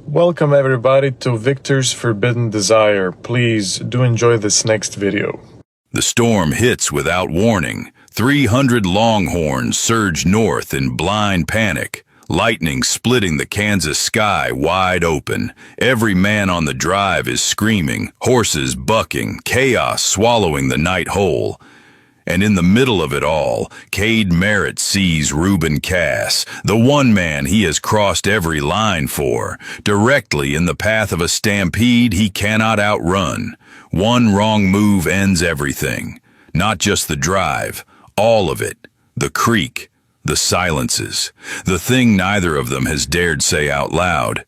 Welcome everybody to Victor's Forbidden Desire. Please do enjoy this next video. The storm hits without warning. 300 longhorns surge north in blind panic. Lightning splitting the Kansas sky wide open. Every man on the drive is screaming, horses bucking, chaos swallowing the night whole. And in the middle of it all, Cade Merritt sees Reuben Cass, the one man he has crossed every line for, directly in the path of a stampede he cannot outrun. One wrong move ends everything. Not just the drive, all of it. The creek, the silences, the thing neither of them has dared say out loud.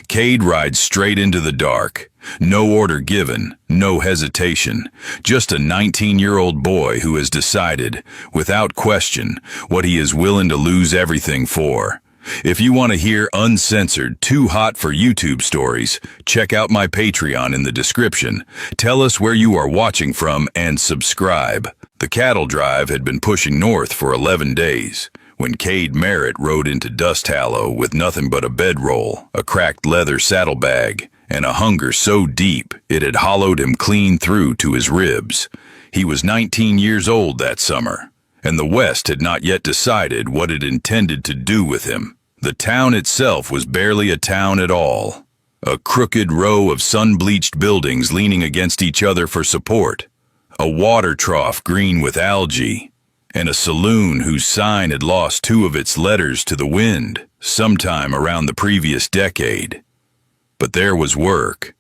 Cade rides straight into the dark. No order given, no hesitation. Just a 19-year-old boy who has decided, without question, what he is willing to lose everything for. If you want to hear uncensored, too hot for YouTube stories, check out my Patreon in the description. Tell us where you are watching from and subscribe. The cattle drive had been pushing north for 11 days. When Cade Merritt rode into Dust Hollow with nothing but a bedroll, a cracked leather saddlebag, and a hunger so deep it had hollowed him clean through to his ribs. He was 19 years old that summer, and the West had not yet decided what it intended to do with him. The town itself was barely a town at all. A crooked row of sun-bleached buildings leaning against each other for support. A water trough green with algae. And a saloon whose sign had lost 2 of its letters to the wind sometime around the previous decade. But there was work.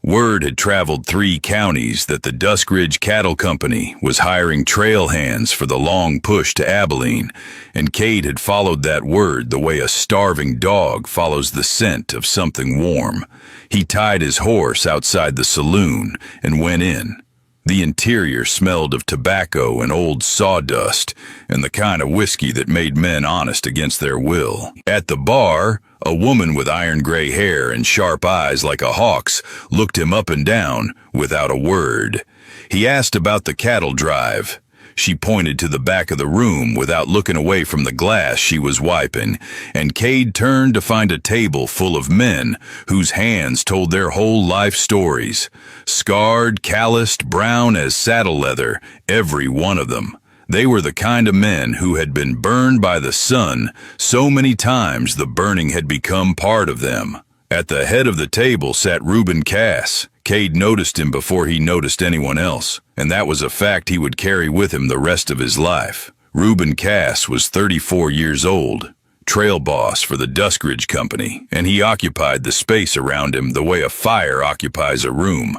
Word had traveled 3 counties that the Duskridge Cattle Company was hiring trail hands for the long push to Abilene, and Cade had followed that word the way a starving dog follows the scent of something warm. He tied his horse outside the saloon and went in. The interior smelled of tobacco and old sawdust, and the kind of whiskey that made men honest against their will. At the bar, a woman with iron-gray hair and sharp eyes like a hawk's looked him up and down without a word. He asked about the cattle drive. She pointed to the back of the room without looking away from the glass she was wiping, and Cade turned to find a table full of men whose hands told their whole life stories. Scarred, calloused, brown as saddle leather, every one of them. They were the kind of men who had been burned by the sun so many times the burning had become part of them. At the head of the table sat Reuben Cass. Cade noticed him before he noticed anyone else, and that was a fact he would carry with him the rest of his life. Reuben Cass was 34 years old, trail boss for the Duskridge Company, and he occupied the space around him the way a fire occupies a room.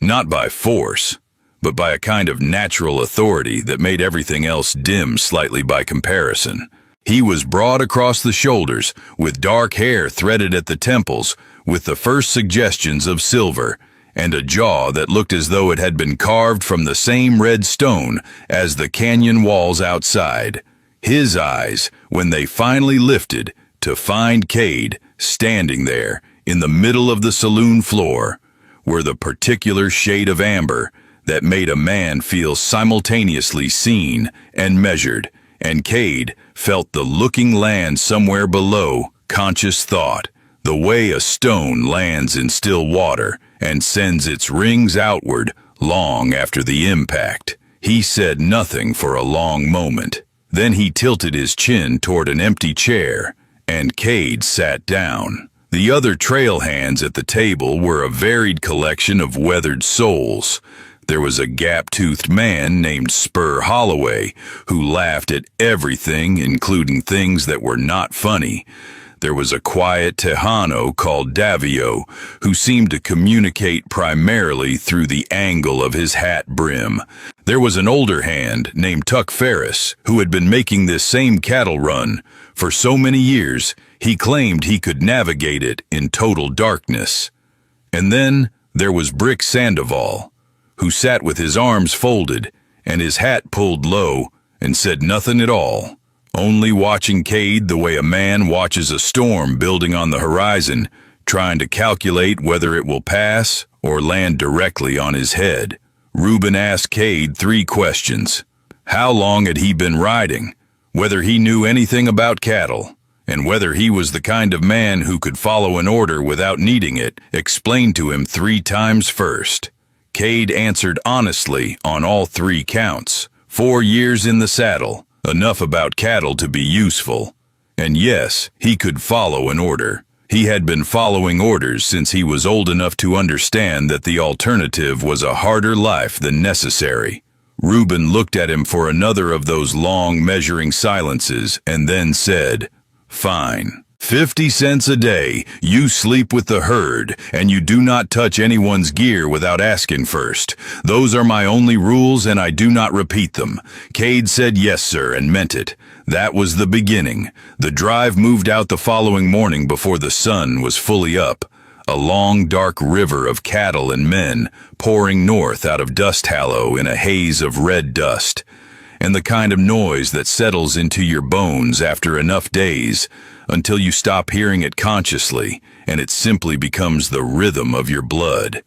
Not by force, but by a kind of natural authority that made everything else dim slightly by comparison. He was broad across the shoulders, with dark hair threaded at the temples, with the first suggestions of silver, and a jaw that looked as though it had been carved from the same red stone as the canyon walls outside. His eyes, when they finally lifted, to find Cade standing there in the middle of the saloon floor, were the particular shade of amber that made a man feel simultaneously seen and measured, and Cade felt the looking land somewhere below conscious thought, the way a stone lands in still water and sends its rings outward long after the impact. He said nothing for a long moment. Then he tilted his chin toward an empty chair, and Cade sat down. The other trail hands at the table were a varied collection of weathered souls. There was a gap-toothed man named Spur Holloway who laughed at everything, including things that were not funny. There was a quiet Tejano called Davio who seemed to communicate primarily through the angle of his hat brim. There was an older hand named Tuck Ferris who had been making this same cattle run for so many years he claimed he could navigate it in total darkness. And then there was Brick Sandoval, who sat with his arms folded and his hat pulled low and said nothing at all, only watching Cade the way a man watches a storm building on the horizon, trying to calculate whether it will pass or land directly on his head. Reuben asked Cade 3 questions. How long had he been riding? Whether he knew anything about cattle, and whether he was the kind of man who could follow an order without needing it, explained to him 3 times first. Cade answered honestly on all 3 counts. 4 years in the saddle, enough about cattle to be useful. And yes, he could follow an order. He had been following orders since he was old enough to understand that the alternative was a harder life than necessary. Reuben looked at him for another of those long, measuring silences and then said, "Fine. 50 cents a day, you sleep with the herd, and you do not touch anyone's gear without asking first. Those are my only rules, and I do not repeat them." Cade said yes, sir, and meant it. That was the beginning. The drive moved out the following morning before the sun was fully up. A long, dark river of cattle and men pouring north out of Dust Hollow in a haze of red dust. And the kind of noise that settles into your bones after enough days, until you stop hearing it consciously, and it simply becomes the rhythm of your blood.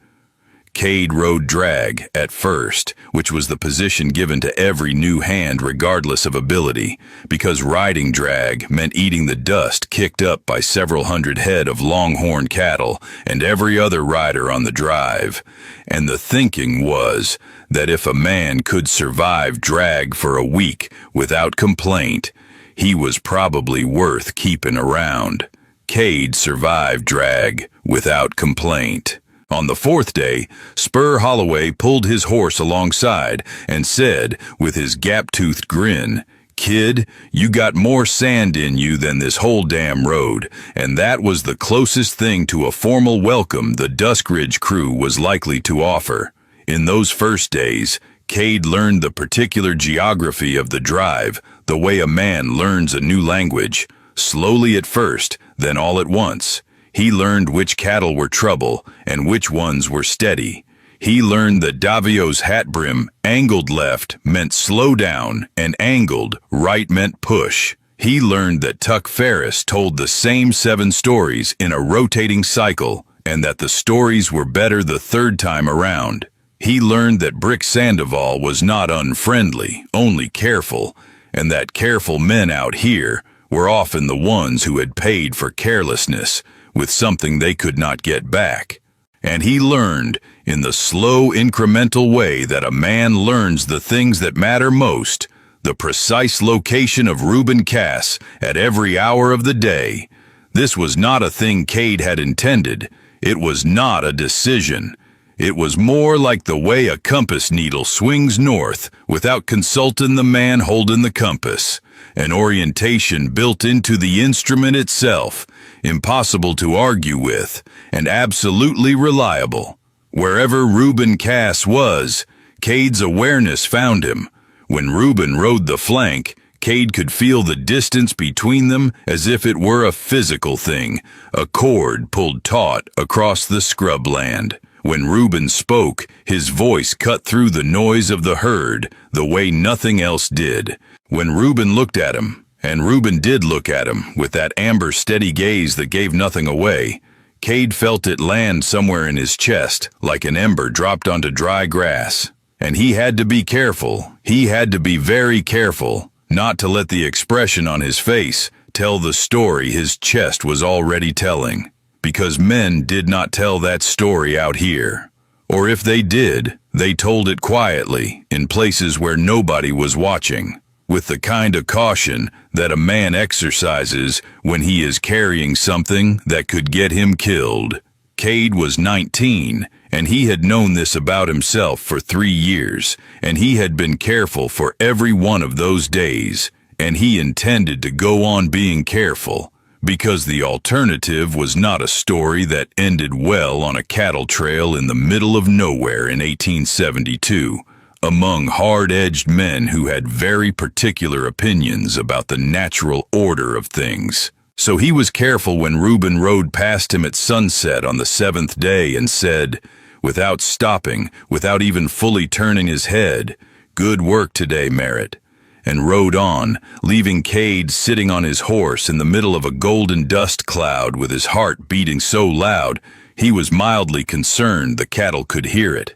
Cade rode drag at first, which was the position given to every new hand regardless of ability, because riding drag meant eating the dust kicked up by several hundred head of longhorn cattle and every other rider on the drive. And the thinking was that if a man could survive drag for a week without complaint, he was probably worth keeping around. Cade survived drag without complaint. On the 4th day, Spur Holloway pulled his horse alongside and said, with his gap-toothed grin, "Kid, you got more sand in you than this whole damn road," and that was the closest thing to a formal welcome the Duskridge crew was likely to offer. In those first days, Cade learned the particular geography of the drive, the way a man learns a new language, slowly at first, then all at once. He learned which cattle were trouble and which ones were steady. He learned that Davio's hat brim angled left meant slow down and angled right meant push. He learned that Tuck Ferris told the same 7 stories in a rotating cycle and that the stories were better the 3rd time around. He learned that Brick Sandoval was not unfriendly, only careful, and that careful men out here were often the ones who had paid for carelessness with something they could not get back. And he learned, in the slow incremental way that a man learns the things that matter most, the precise location of Reuben Cass at every hour of the day. This was not a thing Cade had intended. It was not a decision. It was more like the way a compass needle swings north without consulting the man holding the compass. An orientation built into the instrument itself, impossible to argue with, and absolutely reliable. Wherever Reuben Cass was, Cade's awareness found him. When Reuben rode the flank, Cade could feel the distance between them as if it were a physical thing, a cord pulled taut across the scrubland. When Reuben spoke, his voice cut through the noise of the herd the way nothing else did. When Reuben looked at him, and Reuben did look at him with that amber steady gaze that gave nothing away, Cade felt it land somewhere in his chest like an ember dropped onto dry grass. And he had to be careful, he had to be very careful, not to let the expression on his face tell the story his chest was already telling. Because men did not tell that story out here. Or if they did, they told it quietly, in places where nobody was watching, with the kind of caution that a man exercises when he is carrying something that could get him killed. Cade was 19, and he had known this about himself for 3 years, and he had been careful for every one of those days, and he intended to go on being careful. Because the alternative was not a story that ended well on a cattle trail in the middle of nowhere in 1872, among hard-edged men who had very particular opinions about the natural order of things. So he was careful when Reuben rode past him at sunset on the 7th day and said, without stopping, without even fully turning his head, "Good work today, Merritt," and rode on, leaving Cade sitting on his horse in the middle of a golden dust cloud with his heart beating so loud he was mildly concerned the cattle could hear it.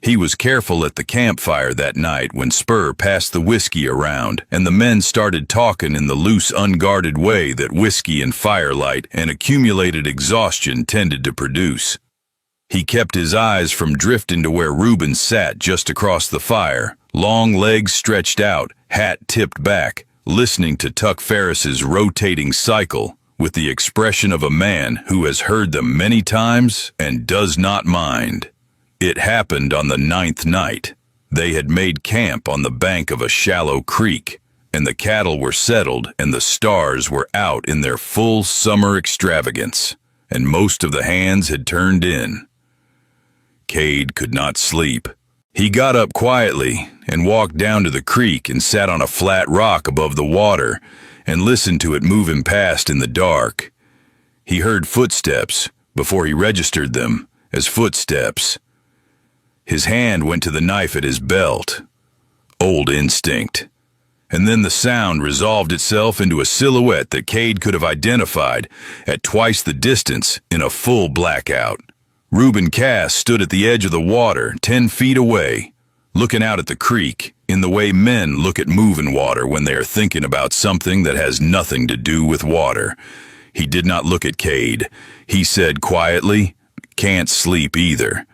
He was careful at the campfire that night when Spur passed the whiskey around and the men started talking in the loose, unguarded way that whiskey and firelight and accumulated exhaustion tended to produce. He kept his eyes from drifting to where Reuben sat just across the fire, long legs stretched out, hat tipped back, listening to Tuck Ferris's rotating cycle with the expression of a man who has heard them many times and does not mind. It happened on the 9th night. They had made camp on the bank of a shallow creek, and the cattle were settled and the stars were out in their full summer extravagance, and most of the hands had turned in. Cade could not sleep. He got up quietly and walked down to the creek and sat on a flat rock above the water and listened to it moving past in the dark. He heard footsteps before he registered them as footsteps. His hand went to the knife at his belt. Old instinct. And then the sound resolved itself into a silhouette that Cade could have identified at twice the distance in a full blackout. Reuben Cass stood at the edge of the water, 10 feet away, looking out at the creek in the way men look at moving water when they are thinking about something that has nothing to do with water. He did not look at Cade. He said quietly, "Can't sleep either."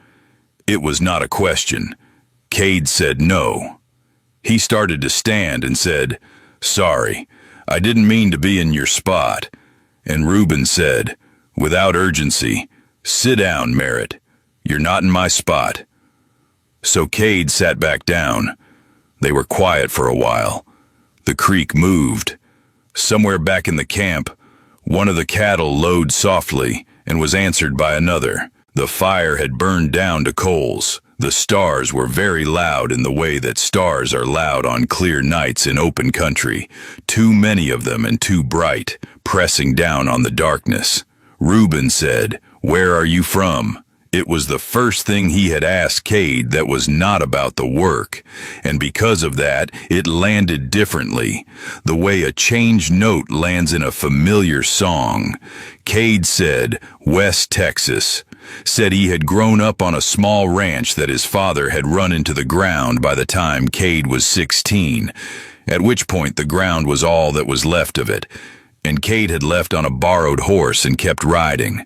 It was not a question. Cade said no. He started to stand and said, "Sorry, I didn't mean to be in your spot." And Reuben said, without urgency, "Sit down, Merritt. You're not in my spot." So Cade sat back down. They were quiet for a while. The creek moved. Somewhere back in the camp, one of the cattle lowed softly and was answered by another. The fire had burned down to coals. The stars were very loud in the way that stars are loud on clear nights in open country, too many of them and too bright, pressing down on the darkness. Reuben said, "Where are you from?" It was the first thing he had asked Cade that was not about the work, and because of that, it landed differently, the way a changed note lands in a familiar song. Cade said, "West Texas," said he had grown up on a small ranch that his father had run into the ground by the time Cade was 16, at which point the ground was all that was left of it, and Cade had left on a borrowed horse and kept riding.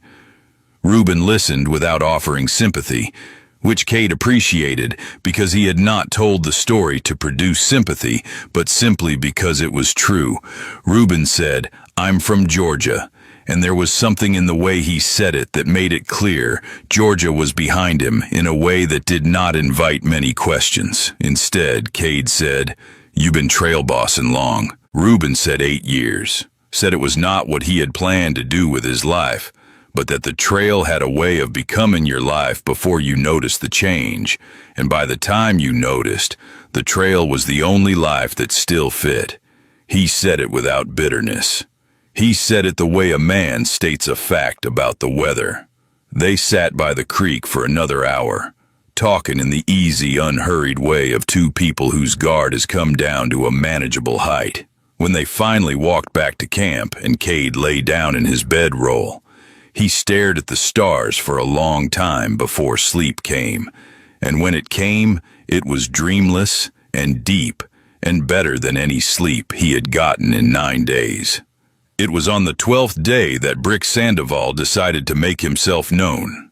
Reuben listened without offering sympathy, which Cade appreciated because he had not told the story to produce sympathy, but simply because it was true. Reuben said, "I'm from Georgia," and there was something in the way he said it that made it clear Georgia was behind him in a way that did not invite many questions. Instead, Cade said, "You been trail bossing long?" Reuben said 8 years, said it was not what he had planned to do with his life, but that the trail had a way of becoming your life before you noticed the change, and by the time you noticed, the trail was the only life that still fit. He said it without bitterness. He said it the way a man states a fact about the weather. They sat by the creek for another hour, talking in the easy, unhurried way of two people whose guard has come down to a manageable height. When they finally walked back to camp and Cade lay down in his bedroll, he stared at the stars for a long time before sleep came, and when it came, it was dreamless and deep and better than any sleep he had gotten in 9 days. It was on the 12th day that Brick Sandoval decided to make himself known.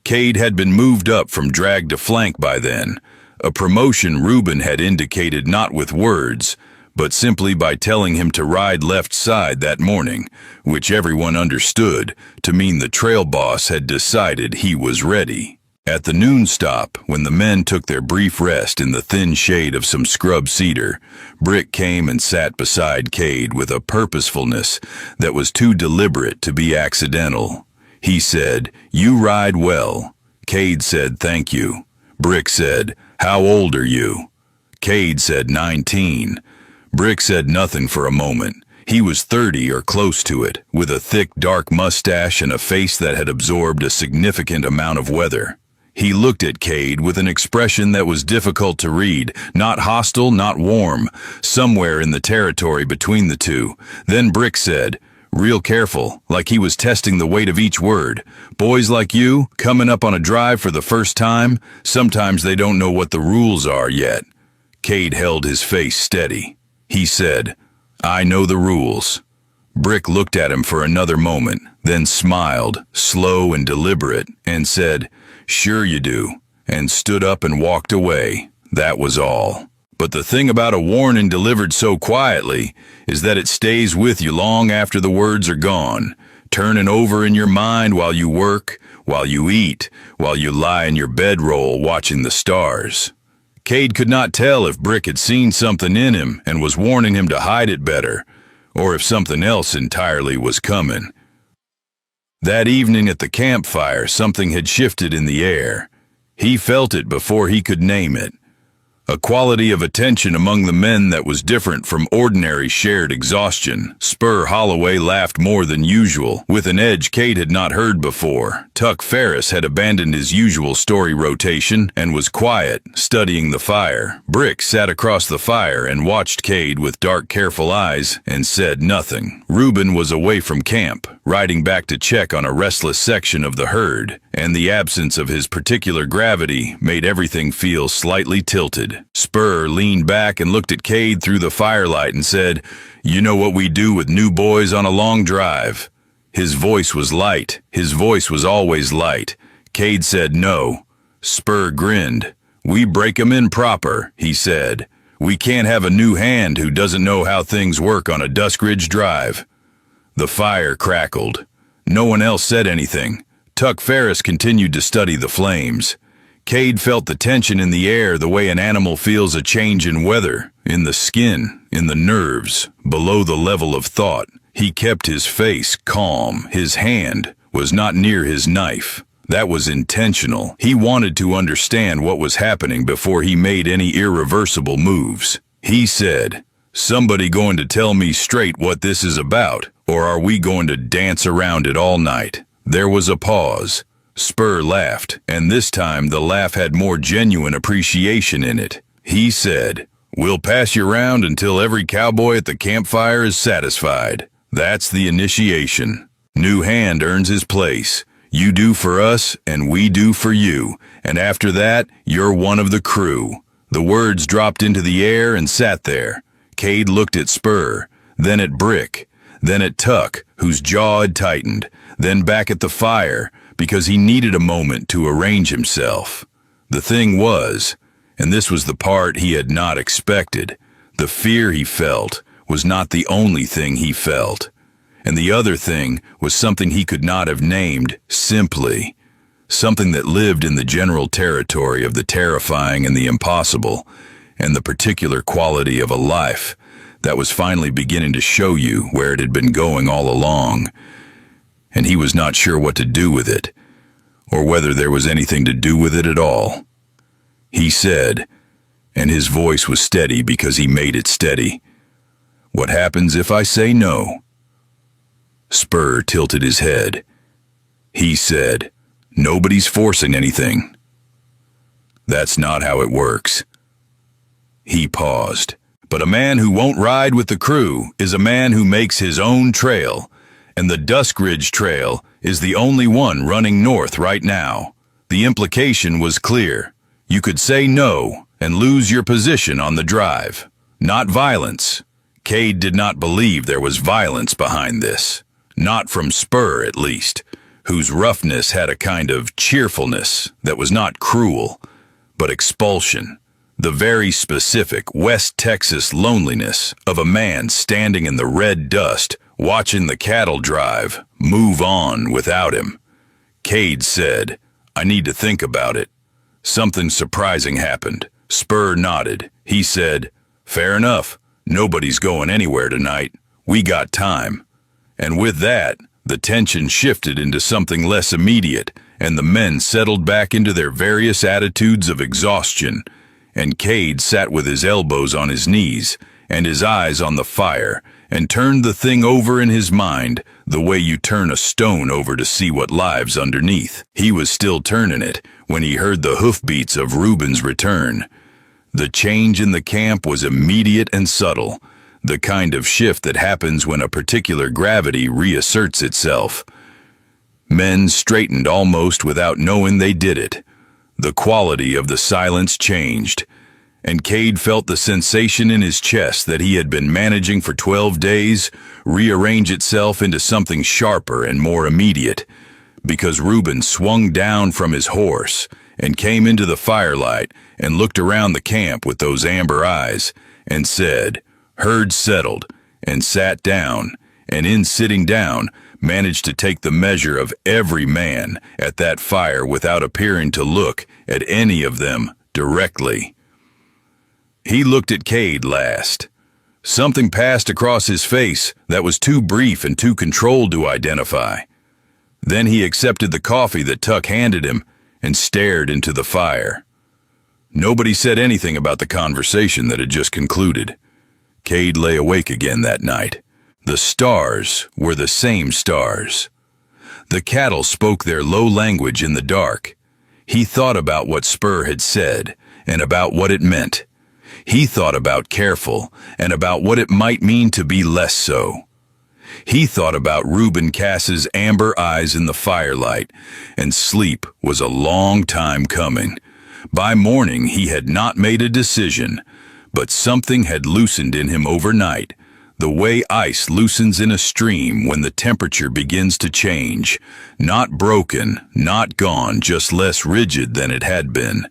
Cade had been moved up from drag to flank by then, a promotion Reuben had indicated not with words, but simply by telling him to ride left side that morning, which everyone understood to mean the trail boss had decided he was ready. At the noon stop, when the men took their brief rest in the thin shade of some scrub cedar, Brick came and sat beside Cade with a purposefulness that was too deliberate to be accidental. He said, "You ride well." Cade said, "Thank you." Brick said, "How old are you?" Cade said, 19. Brick said nothing for a moment. He was 30 or close to it, with a thick, dark mustache and a face that had absorbed a significant amount of weather. He looked at Cade with an expression that was difficult to read, not hostile, not warm, somewhere in the territory between the two. Then Brick said, real careful, like he was testing the weight of each word. Boys like you, coming up on a drive for the first time, sometimes they don't know what the rules are yet. Cade held his face steady. He said, "I know the rules." Brick looked at him for another moment, then smiled, slow and deliberate, and said, "Sure you do," and stood up and walked away. That was all. But the thing about a warning delivered so quietly is that it stays with you long after the words are gone, turning over in your mind while you work, while you eat, while you lie in your bedroll watching the stars. Cade could not tell if Brick had seen something in him and was warning him to hide it better, or if something else entirely was coming. That evening at the campfire, something had shifted in the air. He felt it before he could name it. A quality of attention among the men that was different from ordinary shared exhaustion. Spur Holloway laughed more than usual, with an edge Cade had not heard before. Tuck Ferris had abandoned his usual story rotation and was quiet, studying the fire. Brick sat across the fire and watched Cade with dark, careful eyes and said nothing. Reuben was away from camp, riding back to check on a restless section of the herd, and the absence of his particular gravity made everything feel slightly tilted. Spur leaned back and looked at Cade through the firelight and said, "You know what we do with new boys on a long drive?" His voice was light. His voice was always light. Cade said no. Spur grinned. "We break 'em in proper," he said. "We can't have a new hand who doesn't know how things work on a Duskridge drive." The fire crackled. No one else said anything. Tuck Ferris continued to study the flames. Cade felt the tension in the air the way an animal feels a change in weather, in the skin, in the nerves, below the level of thought. He kept his face calm. His hand was not near his knife. That was intentional. He wanted to understand what was happening before he made any irreversible moves. He said, "Somebody going to tell me straight what this is about, or are we going to dance around it all night?" There was a pause. Spur laughed, and this time the laugh had more genuine appreciation in it. He said, "We'll pass you around until every cowboy at the campfire is satisfied. That's the initiation. New hand earns his place. You do for us, and we do for you, and after that, you're one of the crew." The words dropped into the air and sat there. Cade looked at Spur, then at Brick, then at Tuck, whose jaw had tightened, then back at the fire, because he needed a moment to arrange himself. The thing was, and this was the part he had not expected, the fear he felt was not the only thing he felt. And the other thing was something he could not have named simply, something that lived in the general territory of the terrifying and the impossible, and the particular quality of a life that was finally beginning to show you where it had been going all along. And he was not sure what to do with it, or whether there was anything to do with it at all. He said, and his voice was steady because he made it steady, "What happens if I say no?" Spur tilted his head. He said, "Nobody's forcing anything. That's not how it works." He paused. "But a man who won't ride with the crew is a man who makes his own trail. And the Duskridge Trail is the only one running north right now." The implication was clear. You could say no and lose your position on the drive. Not violence. Cade did not believe there was violence behind this. Not from Spur, at least, whose roughness had a kind of cheerfulness that was not cruel, but expulsion. The very specific West Texas loneliness of a man standing in the red dust, watching the cattle drive move on without him. Cade said, "I need to think about it." Something surprising happened. Spur nodded. He said, "Fair enough. Nobody's going anywhere tonight. We got time." And with that, the tension shifted into something less immediate, and the men settled back into their various attitudes of exhaustion. And Cade sat with his elbows on his knees and his eyes on the fire, and turned the thing over in his mind the way you turn a stone over to see what lies underneath. He was still turning it when he heard the hoofbeats of Reuben's return. The change in the camp was immediate and subtle. the kind of shift that happens when a particular gravity reasserts itself. Men straightened almost without knowing they did it. The quality of the silence changed, and Cade felt the sensation in his chest that he had been managing for 12 days rearrange itself into something sharper and more immediate, because Reuben swung down from his horse and came into the firelight and looked around the camp with those amber eyes and said, "Herd settled," and sat down, and in sitting down managed to take the measure of every man at that fire without appearing to look at any of them directly. He looked at Cade last. Something passed across his face that was too brief and too controlled to identify. Then he accepted the coffee that Tuck handed him and stared into the fire. Nobody said anything about the conversation that had just concluded. Cade lay awake again that night. The stars were the same stars. The cattle spoke their low language in the dark. He thought about what Spur had said and about what it meant. He thought about careful and about what it might mean to be less so. He thought about Reuben Cass's amber eyes in the firelight, and sleep was a long time coming. By morning he had not made a decision, but something had loosened in him overnight, the way ice loosens in a stream when the temperature begins to change. Not broken, not gone, just less rigid than it had been.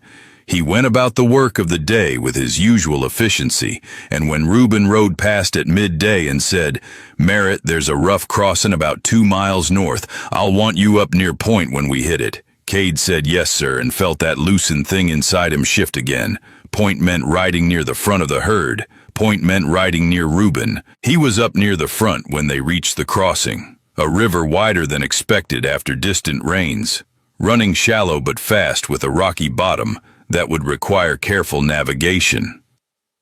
He went about the work of the day with his usual efficiency, and when Reuben rode past at midday and said, "Merritt, there's a rough crossing about 2 miles north. I'll want you up near Point when we hit it," Cade said yes, sir, and felt that loosened thing inside him shift again. Point meant riding near the front of the herd. Point meant riding near Reuben. He was up near the front when they reached the crossing, a river wider than expected after distant rains, running shallow but fast with a rocky bottom that would require careful navigation.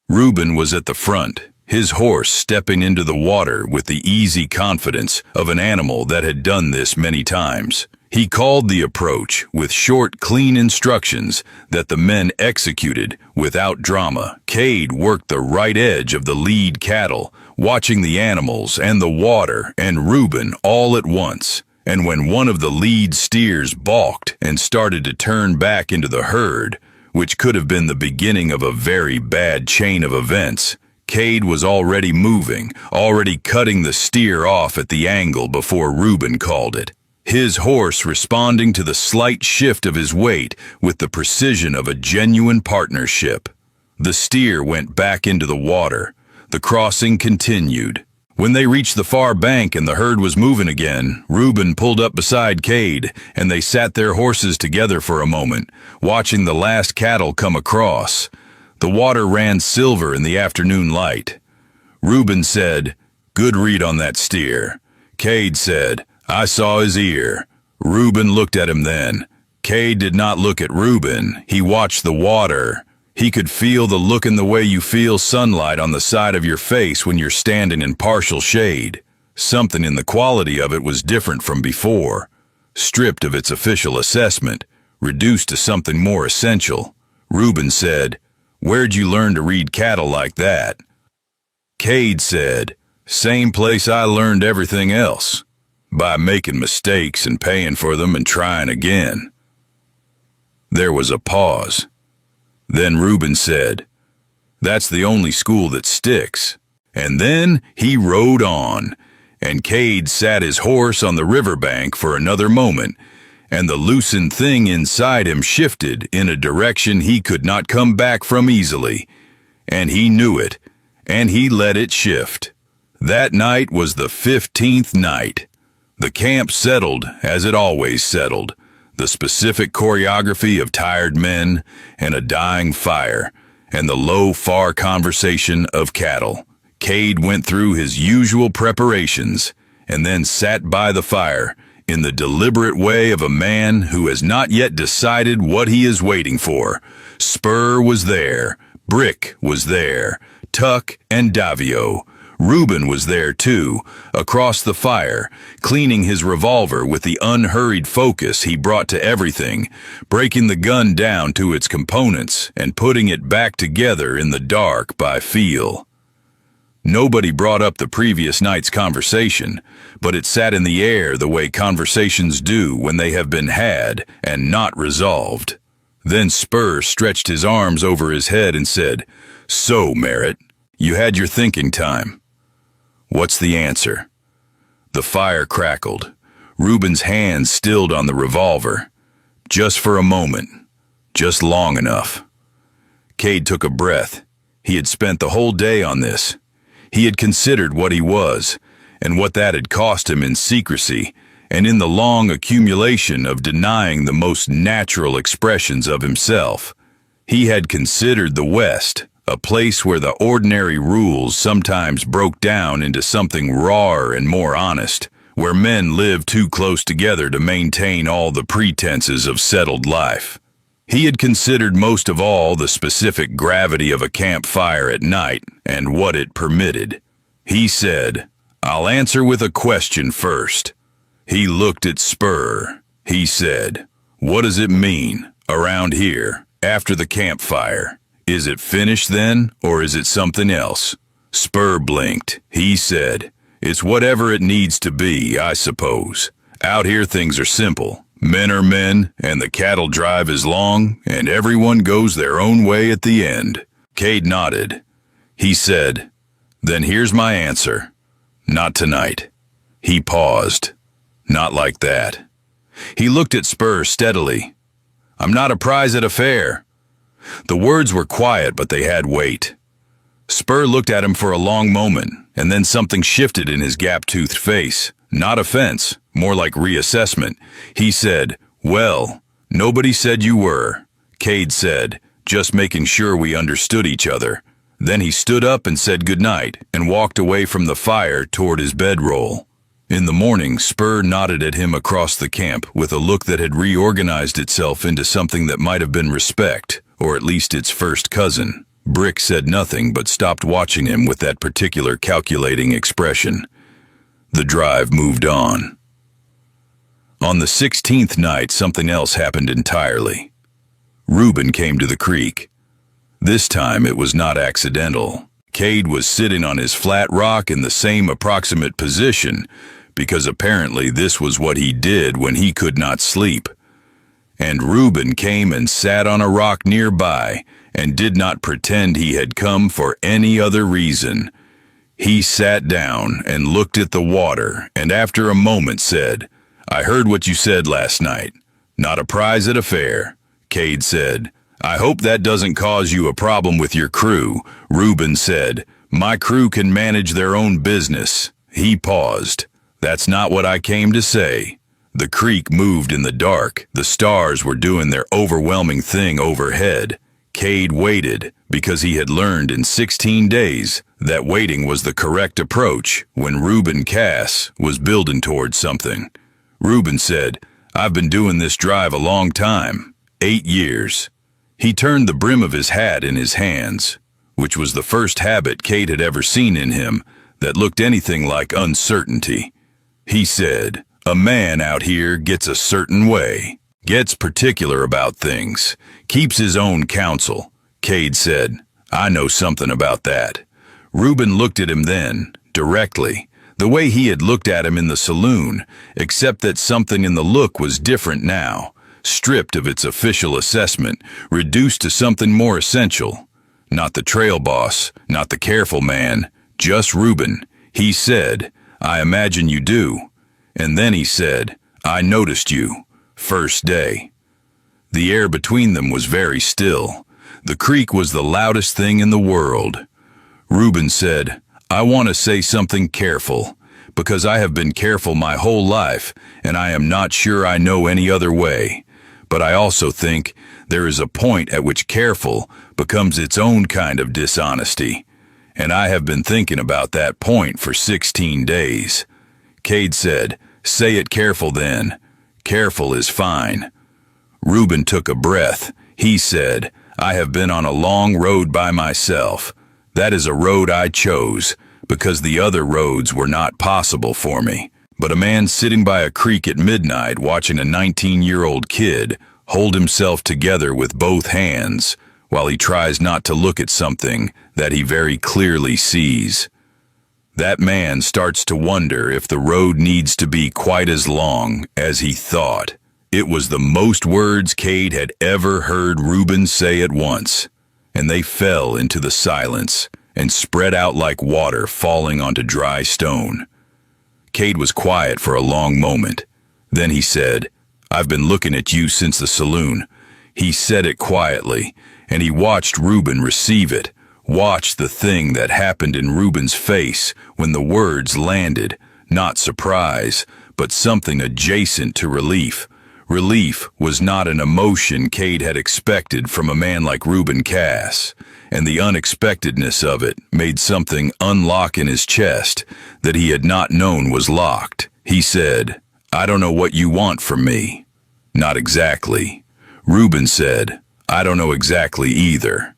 Reuben was at the front, his horse stepping into the water with the easy confidence of an animal that had done this many times. He called the approach with short, clean instructions that the men executed without drama. Cade worked the right edge of the lead cattle, watching the animals and the water and Reuben all at once. And when one of the lead steers balked and started to turn back into the herd, which could have been the beginning of a very bad chain of events, Cade was already moving, already cutting the steer off at the angle before Reuben called it. His horse responding to the slight shift of his weight with the precision of a genuine partnership. The steer went back into the water. The crossing continued. When they reached the far bank and the herd was moving again, Reuben pulled up beside Cade, and they sat their horses together for a moment, watching the last cattle come across. The water ran silver in the afternoon light. Reuben said, "Good read on that steer." Cade said, "I saw his ear." Reuben looked at him then. Cade did not look at Reuben. He watched the water. He could feel the look in the way you feel sunlight on the side of your face when you're standing in partial shade. Something in the quality of it was different from before, stripped of its official assessment, reduced to something more essential. Reuben said, "Where'd you learn to read cattle like that?" Cade said, "Same place I learned everything else, by making mistakes and paying for them and trying again." There was a pause. Then Reuben said, "That's the only school that sticks." And then he rode on, and Cade sat his horse on the riverbank for another moment, and the loosened thing inside him shifted in a direction he could not come back from easily. And he knew it, and he let it shift. That night was the 15th night. The camp settled as it always settled. The specific choreography of tired men and a dying fire, and the low, far conversation of cattle. Cade went through his usual preparations, and then sat by the fire in the deliberate way of a man who has not yet decided what he is waiting for. Spur was there, Brick was there, Tuck and Davio. Reuben was there too, across the fire, cleaning his revolver with the unhurried focus he brought to everything, breaking the gun down to its components and putting it back together in the dark by feel. Nobody brought up the previous night's conversation, but it sat in the air the way conversations do when they have been had and not resolved. Then Spur stretched his arms over his head and said, "So, Merritt, you had your thinking time. What's the answer?" The fire crackled. Reuben's hands stilled on the revolver. Just for a moment. Just long enough. Cade took a breath. He had spent the whole day on this. He had considered what he was, and what that had cost him in secrecy, and in the long accumulation of denying the most natural expressions of himself. He had considered the West, a place where the ordinary rules sometimes broke down into something rawer and more honest, where men lived too close together to maintain all the pretenses of settled life. He had considered most of all the specific gravity of a campfire at night and what it permitted. He said, "I'll answer with a question first." He looked at Spur. He said, "What does it mean, around here, after the campfire? Is it finished then, or is it something else?" Spur blinked. He said, "It's whatever it needs to be, I suppose. Out here things are simple. Men are men, and the cattle drive is long, and everyone goes their own way at the end." Cade nodded. He said, "Then here's my answer. Not tonight." He paused. "Not like that." He looked at Spur steadily. "I'm not a prize at a fair." The words were quiet, but they had weight. Spur looked at him for a long moment, and then something shifted in his gap-toothed face. Not offense, more like reassessment. He said, "Well, nobody said you were." Cade said, "Just making sure we understood each other." Then he stood up and said goodnight and walked away from the fire toward his bedroll. In the morning, Spur nodded at him across the camp with a look that had reorganized itself into something that might have been respect, or at least its first cousin. Brick said nothing but stopped watching him with that particular calculating expression. The drive moved on. On the 16th night, something else happened entirely. Reuben came to the creek. This time it was not accidental. Cade was sitting on his flat rock in the same approximate position, because apparently this was what he did when he could not sleep. And Reuben came and sat on a rock nearby and did not pretend he had come for any other reason. He sat down and looked at the water, and after a moment said, "I heard what you said last night. Not a prize at a fair." Cade said, "I hope that doesn't cause you a problem with your crew." Reuben said, "My crew can manage their own business." He paused. "That's not what I came to say." The creek moved in the dark. The stars were doing their overwhelming thing overhead. Cade waited because he had learned in 16 days that waiting was the correct approach when Reuben Cass was building towards something. Reuben said, "I've been doing this drive a long time, 8 years. He turned the brim of his hat in his hands, which was the first habit Cade had ever seen in him that looked anything like uncertainty. He said, "A man out here gets a certain way, gets particular about things, keeps his own counsel." Cade said, "I know something about that." Reuben looked at him then, directly, the way he had looked at him in the saloon, except that something in the look was different now, stripped of its official assessment, reduced to something more essential. Not the trail boss, not the careful man, just Reuben. He said, "I imagine you do." And then he said, "I noticed you, first day." The air between them was very still. The creek was the loudest thing in the world. Reuben said, "I want to say something careful, because I have been careful my whole life, and I am not sure I know any other way. But I also think there is a point at which careful becomes its own kind of dishonesty. And I have been thinking about that point for 16 days. Cade said, "Say it careful then. Careful is fine." Reuben took a breath. He said, "I have been on a long road by myself. That is a road I chose, because the other roads were not possible for me. But a man sitting by a creek at midnight watching a 19-year-old kid hold himself together with both hands while he tries not to look at something that he very clearly sees. that man starts to wonder if the road needs to be quite as long as he thought. It was the most words Cade had ever heard Reuben say at once, and they fell into the silence and spread out like water falling onto dry stone. Cade was quiet for a long moment. Then he said, "I've been looking at you since the saloon." He said it quietly, and he watched Reuben receive it, watched the thing that happened in Reuben's face when the words landed, not surprise, but something adjacent to relief. Relief was not an emotion Cade had expected from a man like Reuben Cass, and the unexpectedness of it made something unlock in his chest that he had not known was locked. He said, "I don't know what you want from me." "Not exactly." Reuben said, "I don't know exactly either.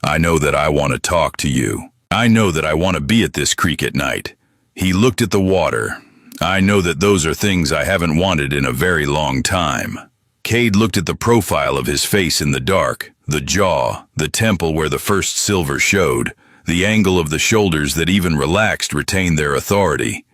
I know that I want to talk to you. I know that I want to be at this creek at night." He looked at the water. "I know that those are things I haven't wanted in a very long time." Cade looked at the profile of his face in the dark, the jaw, the temple where the first silver showed, the angle of the shoulders that even relaxed retained their authority.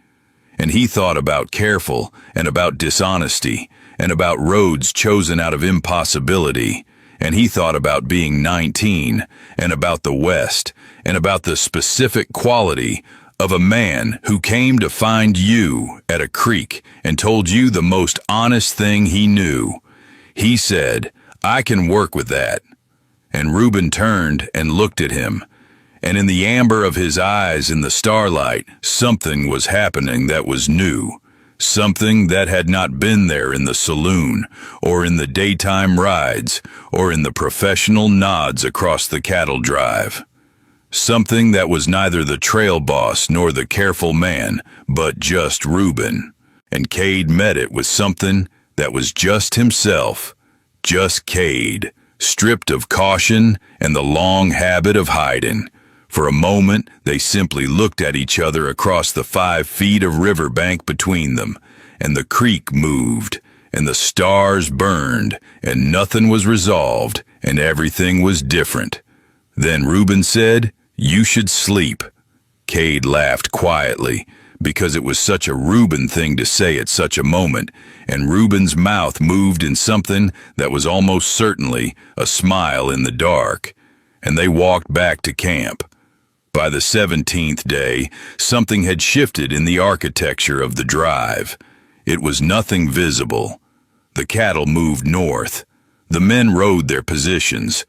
And he thought about careful, and about dishonesty, and about roads chosen out of impossibility, and he thought about being 19, and about the West, and about the specific quality of a man who came to find you at a creek and told you the most honest thing he knew. He said, "I can work with that." And Reuben turned and looked at him, and in the amber of his eyes in the starlight, something was happening that was new, something that had not been there in the saloon, or in the daytime rides, or in the professional nods across the cattle drive. Something that was neither the trail boss nor the careful man, but just Reuben. And Cade met it with something that was just himself, just Cade, stripped of caution and the long habit of hiding. For a moment, they simply looked at each other across the 5 feet of riverbank between them, and the creek moved, and the stars burned, and nothing was resolved, and everything was different. Then Reuben said, "You should sleep." Cade laughed quietly, because it was such a Reuben thing to say at such a moment, and Reuben's mouth moved in something that was almost certainly a smile in the dark, and they walked back to camp. By the 17th day, something had shifted in the architecture of the drive. It was nothing visible. The cattle moved north. The men rode their positions.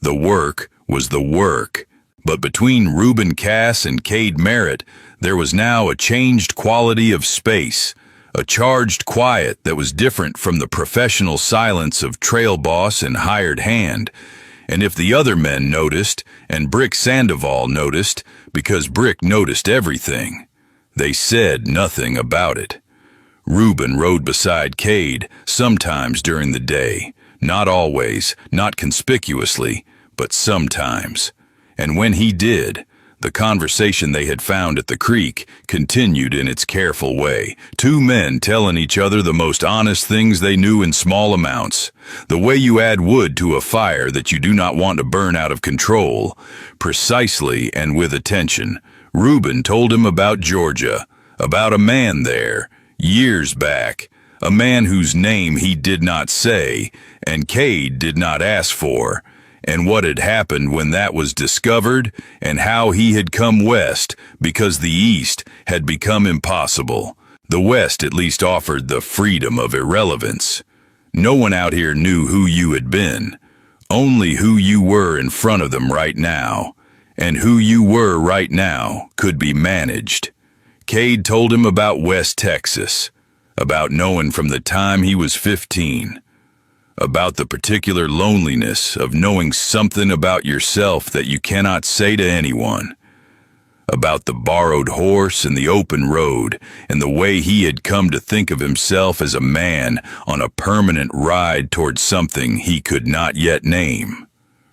The work was the work. But between Reuben Cass and Cade Merritt, there was now a changed quality of space, a charged quiet that was different from the professional silence of trail boss and hired hand. And if the other men noticed, and Brick Sandoval noticed, because Brick noticed everything, they said nothing about it. Reuben rode beside Cade, sometimes during the day, not always, not conspicuously, but sometimes. And when he did, the conversation they had found at the creek continued in its careful way. 2 men telling each other the most honest things they knew in small amounts. The way you add wood to a fire that you do not want to burn out of control. Precisely and with attention. Reuben told him about Georgia, about a man there, years back. A man whose name he did not say, and Cade did not ask for. And what had happened when that was discovered, and how he had come west because the East had become impossible. The West at least offered the freedom of irrelevance. No one out here knew who you had been, only who you were in front of them right now, and who you were right now could be managed. Cade told him about West Texas, about knowing from the time he was 15, about the particular loneliness of knowing something about yourself that you cannot say to anyone, about the borrowed horse and the open road, and the way he had come to think of himself as a man on a permanent ride towards something he could not yet name.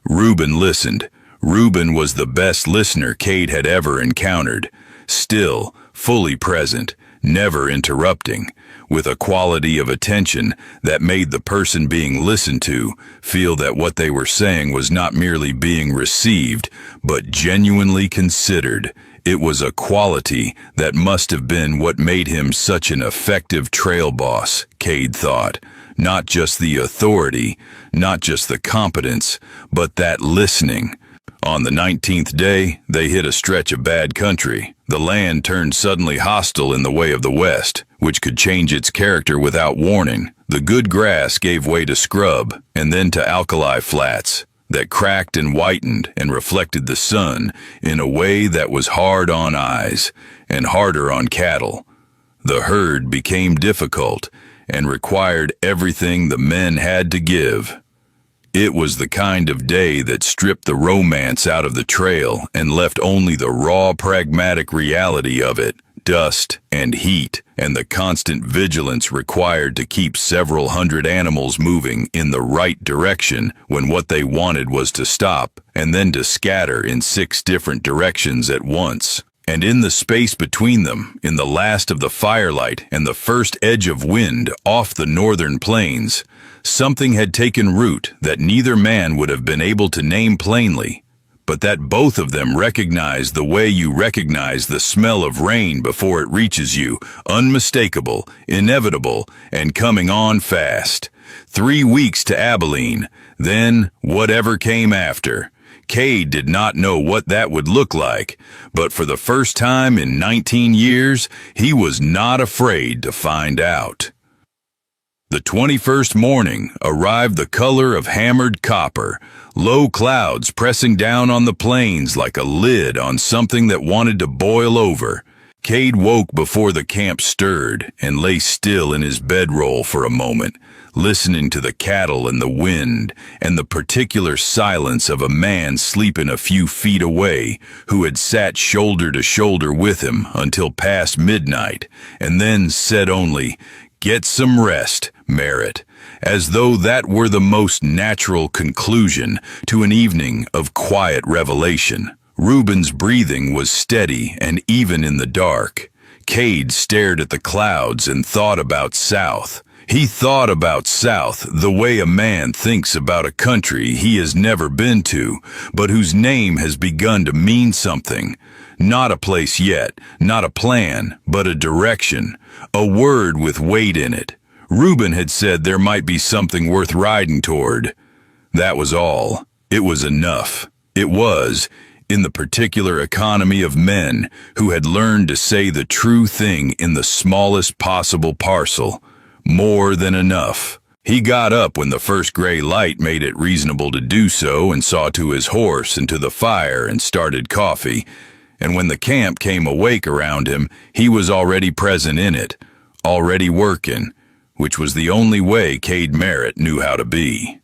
Reuben listened. Reuben was the best listener Cade had ever encountered, still, fully present, never interrupting, with a quality of attention that made the person being listened to feel that what they were saying was not merely being received, but genuinely considered, It was a quality that must have been what made him such an effective trail boss, Cade thought. Not just the authority, not just the competence, but that listening. On the 19th day, they hit a stretch of bad country. The land turned suddenly hostile in the way of the west, which could change its character without warning. The good grass gave way to scrub, and then to alkali flats that cracked and whitened and reflected the sun in a way that was hard on eyes and harder on cattle. The herd became difficult and required everything the men had to give. It was the kind of day that stripped the romance out of the trail and left only the raw pragmatic reality of it, dust and heat, and the constant vigilance required to keep several hundred animals moving in the right direction when what they wanted was to stop and then to scatter in 6 different directions at once. And in the space between them, in the last of the firelight and the first edge of wind off the northern plains, something had taken root that neither man would have been able to name plainly, but that both of them recognized the way you recognize the smell of rain before it reaches you, unmistakable, inevitable, and coming on fast. 3 weeks to Abilene, then whatever came after. Cade did not know what that would look like, but for the first time in 19 years, he was not afraid to find out. The 21st morning arrived the color of hammered copper, low clouds pressing down on the plains like a lid on something that wanted to boil over. Cade woke before the camp stirred and lay still in his bedroll for a moment, listening to the cattle and the wind and the particular silence of a man sleeping a few feet away who had sat shoulder to shoulder with him until past midnight and then said only, "Get some rest, Merritt," as though that were the most natural conclusion to an evening of quiet revelation. Reuben's breathing was steady and even in the dark. Cade stared at the clouds and thought about South. He thought about South the way a man thinks about a country he has never been to, but whose name has begun to mean something. Not a place yet, not a plan, but a direction, a word with weight in it. Reuben had said there might be something worth riding toward. That was all. It was enough. It was, in the particular economy of men who had learned to say the true thing in the smallest possible parcel, more than enough. He got up when the first gray light made it reasonable to do so and saw to his horse and to the fire and started coffee. And when the camp came awake around him, he was already present in it, already working, which was the only way Cade Merritt knew how to be.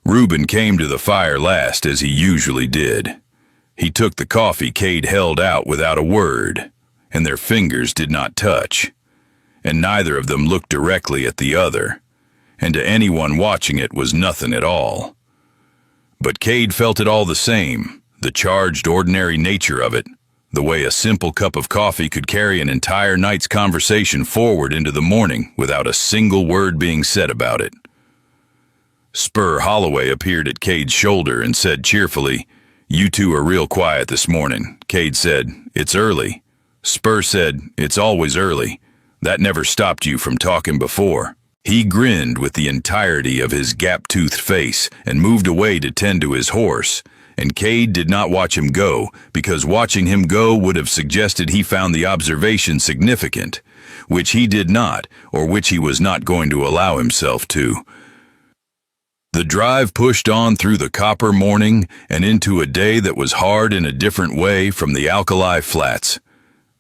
Reuben came to the fire last, as he usually did. He took the coffee Cade held out without a word, and their fingers did not touch, and neither of them looked directly at the other, and to anyone watching it was nothing at all. But Cade felt it all the same, the charged, ordinary nature of it, the way a simple cup of coffee could carry an entire night's conversation forward into the morning without a single word being said about it. Spur Holloway appeared at Cade's shoulder and said cheerfully, "You two are real quiet this morning." Cade said, "It's early." Spur said, "It's always early. That never stopped you from talking before." He grinned with the entirety of his gap-toothed face and moved away to tend to his horse, and Cade did not watch him go, because watching him go would have suggested he found the observation significant, which he did not, or which he was not going to allow himself to. The drive pushed on through the copper morning and into a day that was hard in a different way from the alkali flats.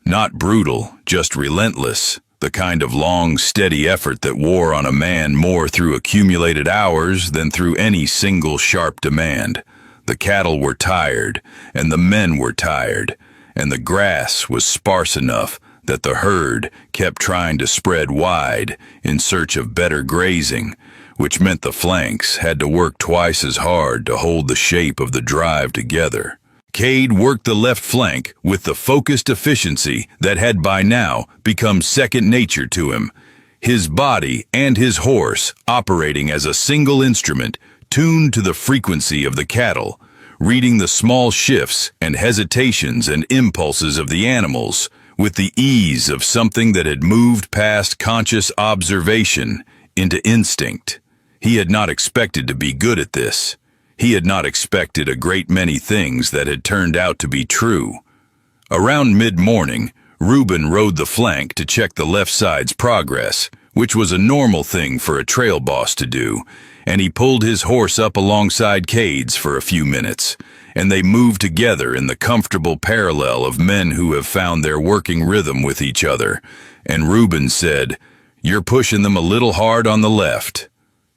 Not brutal, just relentless, the kind of long, steady effort that wore on a man more through accumulated hours than through any single sharp demand. The cattle were tired, and the men were tired, and the grass was sparse enough that the herd kept trying to spread wide in search of better grazing, which meant the flanks had to work twice as hard to hold the shape of the drive together. Cade worked the left flank with the focused efficiency that had by now become second nature to him, his body and his horse operating as a single instrument tuned to the frequency of the cattle. reading the small shifts and hesitations and impulses of the animals with the ease of something that had moved past conscious observation into instinct. He had not expected to be good at this. He had not expected a great many things that had turned out to be true. Around mid-morning, Reuben rode the flank to check the left side's progress, which was a normal thing for a trail boss to do, and he pulled his horse up alongside Cade's for a few minutes, and they moved together in the comfortable parallel of men who have found their working rhythm with each other, and Reuben said, "You're pushing them a little hard on the left."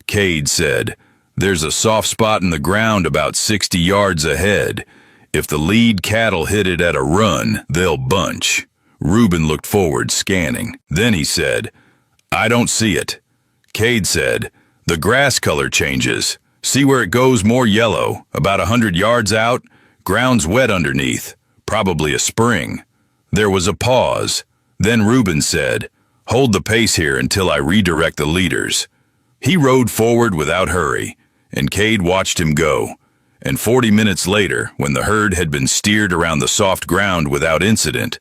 Cade said, "There's a soft spot in the ground about 60 yards ahead. If the lead cattle hit it at a run, they'll bunch." Reuben looked forward, scanning. Then he said, "I don't see it." Cade said, "The grass color changes. See where it goes more yellow, about 100 yards out? Ground's wet underneath, probably a spring." There was a pause. Then Reuben said, "Hold the pace here until I redirect the leaders." He rode forward without hurry, and Cade watched him go. And 40 minutes later, when the herd had been steered around the soft ground without incident,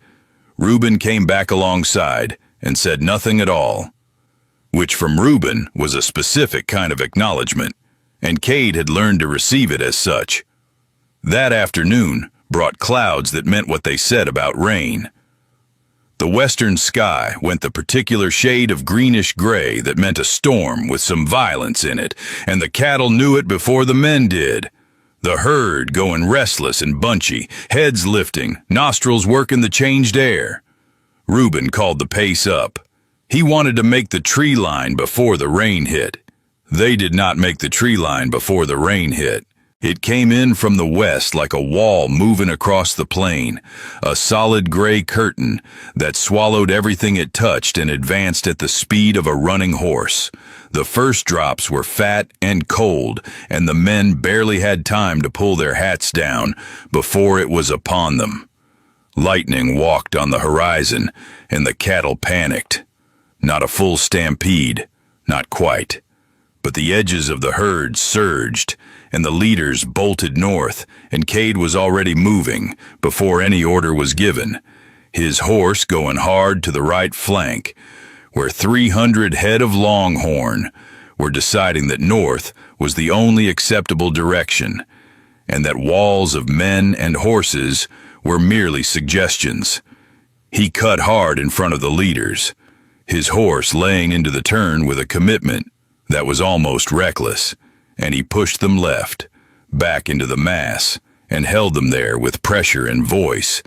Reuben came back alongside and said nothing at all, which from Reuben was a specific kind of acknowledgement, and Cade had learned to receive it as such. That afternoon brought clouds that meant what they said about rain. The western sky went the particular shade of greenish-gray that meant a storm with some violence in it, and the cattle knew it before the men did. The herd going restless and bunchy, heads lifting, nostrils working the changed air. Reuben called the pace up. He wanted to make the tree line before the rain hit. They did not make the tree line before the rain hit. It came in from the west like a wall moving across the plain, a solid gray curtain that swallowed everything it touched and advanced at the speed of a running horse. The first drops were fat and cold, and the men barely had time to pull their hats down before it was upon them. Lightning walked on the horizon, and the cattle panicked. Not a full stampede, not quite. But the edges of the herd surged, and the leaders bolted north, and Cade was already moving before any order was given, his horse going hard to the right flank, where 300 head of longhorn were deciding that north was the only acceptable direction, and that walls of men and horses were merely suggestions. He cut hard in front of the leaders, his horse laying into the turn with a commitment that was almost reckless, and he pushed them left, back into the mass, and held them there with pressure and voice,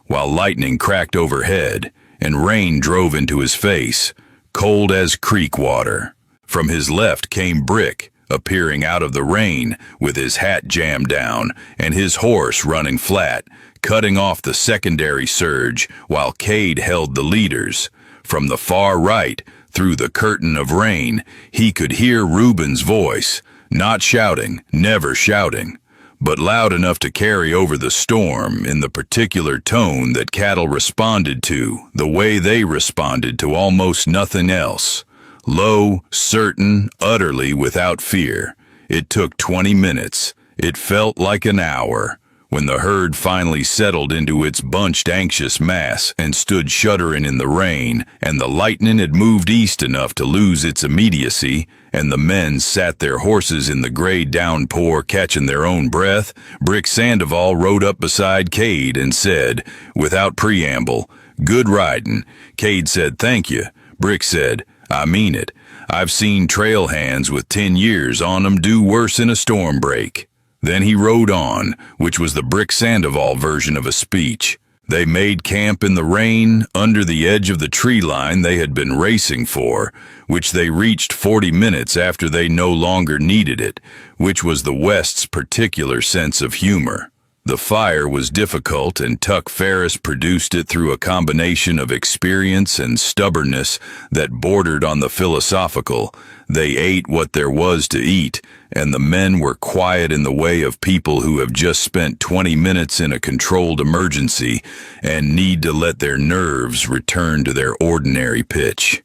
while lightning cracked overhead and rain drove into his face, cold as creek water. From his left came Brick, appearing out of the rain with his hat jammed down and his horse running flat, cutting off the secondary surge while Cade held the leaders. From the far right, through the curtain of rain, he could hear Reuben's voice, not shouting, never shouting, but loud enough to carry over the storm in the particular tone that cattle responded to, the way they responded to almost nothing else. Low, certain, utterly without fear. It took 20 minutes. It felt like an hour. When the herd finally settled into its bunched, anxious mass and stood shuddering in the rain, and the lightning had moved east enough to lose its immediacy, and the men sat their horses in the gray downpour catching their own breath, Brick Sandoval rode up beside Cade and said, without preamble, "Good riding." Cade said, "Thank you." Brick said, "I mean it. I've seen trail hands with 10 years on 'em do worse in a storm break." Then he rode on, which was the Brick Sandoval version of a speech. They made camp in the rain under the edge of the tree line they had been racing for, which they reached 40 minutes after they no longer needed it, which was the West's particular sense of humor. The fire was difficult, and Tuck Ferris produced it through a combination of experience and stubbornness that bordered on the philosophical. They ate what there was to eat, and the men were quiet in the way of people who have just spent 20 minutes in a controlled emergency and need to let their nerves return to their ordinary pitch.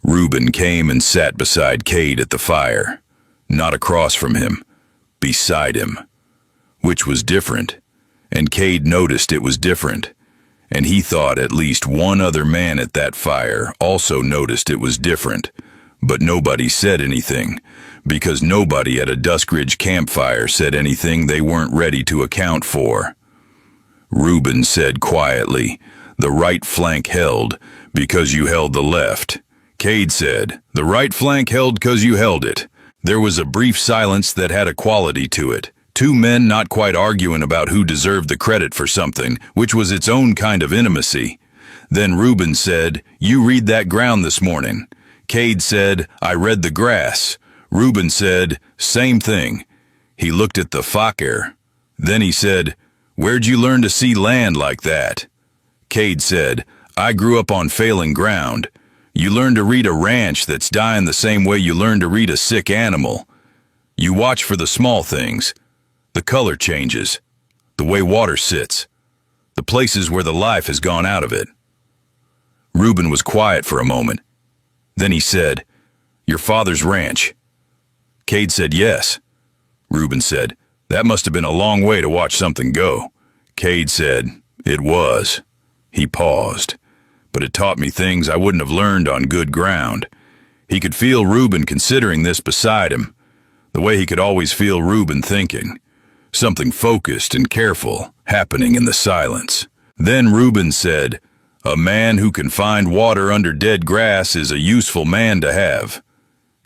Reuben came and sat beside Cade at the fire, not across from him, beside him. which was different, and Cade noticed it was different, and he thought at least one other man at that fire also noticed it was different, but nobody said anything, because nobody at a Duskridge campfire said anything they weren't ready to account for. Reuben said quietly, "The right flank held, because you held the left." Cade said, "The right flank held because you held it." There was a brief silence that had a quality to it. Two men not quite arguing about who deserved the credit for something, which was its own kind of intimacy. Then Reuben said, "You read that ground this morning." Cade said, "I read the grass." Reuben said, "Same thing." He looked at the fakir. Then he said, "Where'd you learn to see land like that?" Cade said, "I grew up on failing ground. You learn to read a ranch that's dying the same way you learn to read a sick animal. You watch for the small things, the color changes, the way water sits, the places where the life has gone out of it." Reuben was quiet for a moment. Then he said, "Your father's ranch." Cade said, "Yes." Reuben said, "That must have been a long way to watch something go." Cade said, "It was." He paused. "But it taught me things I wouldn't have learned on good ground." He could feel Reuben considering this beside him, the way he could always feel Reuben thinking. Something focused and careful happening in the silence. Then Reuben said, "A man who can find water under dead grass is a useful man to have."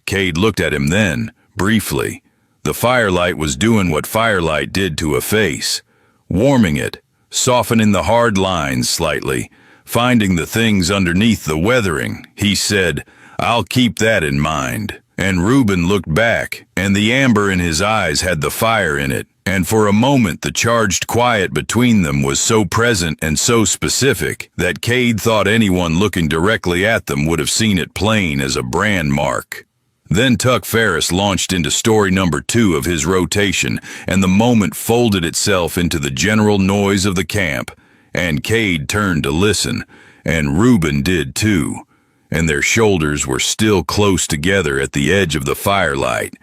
Cade looked at him then, briefly. The firelight was doing what firelight did to a face, warming it, softening the hard lines slightly, finding the things underneath the weathering. He said, "I'll keep that in mind." And Reuben looked back, and the amber in his eyes had the fire in it, and for a moment the charged quiet between them was so present and so specific that Cade thought anyone looking directly at them would have seen it plain as a brand mark. Then Tuck Ferris launched into story number 2 of his rotation, and the moment folded itself into the general noise of the camp, and Cade turned to listen, and Reuben did too, and their shoulders were still close together at the edge of the firelight.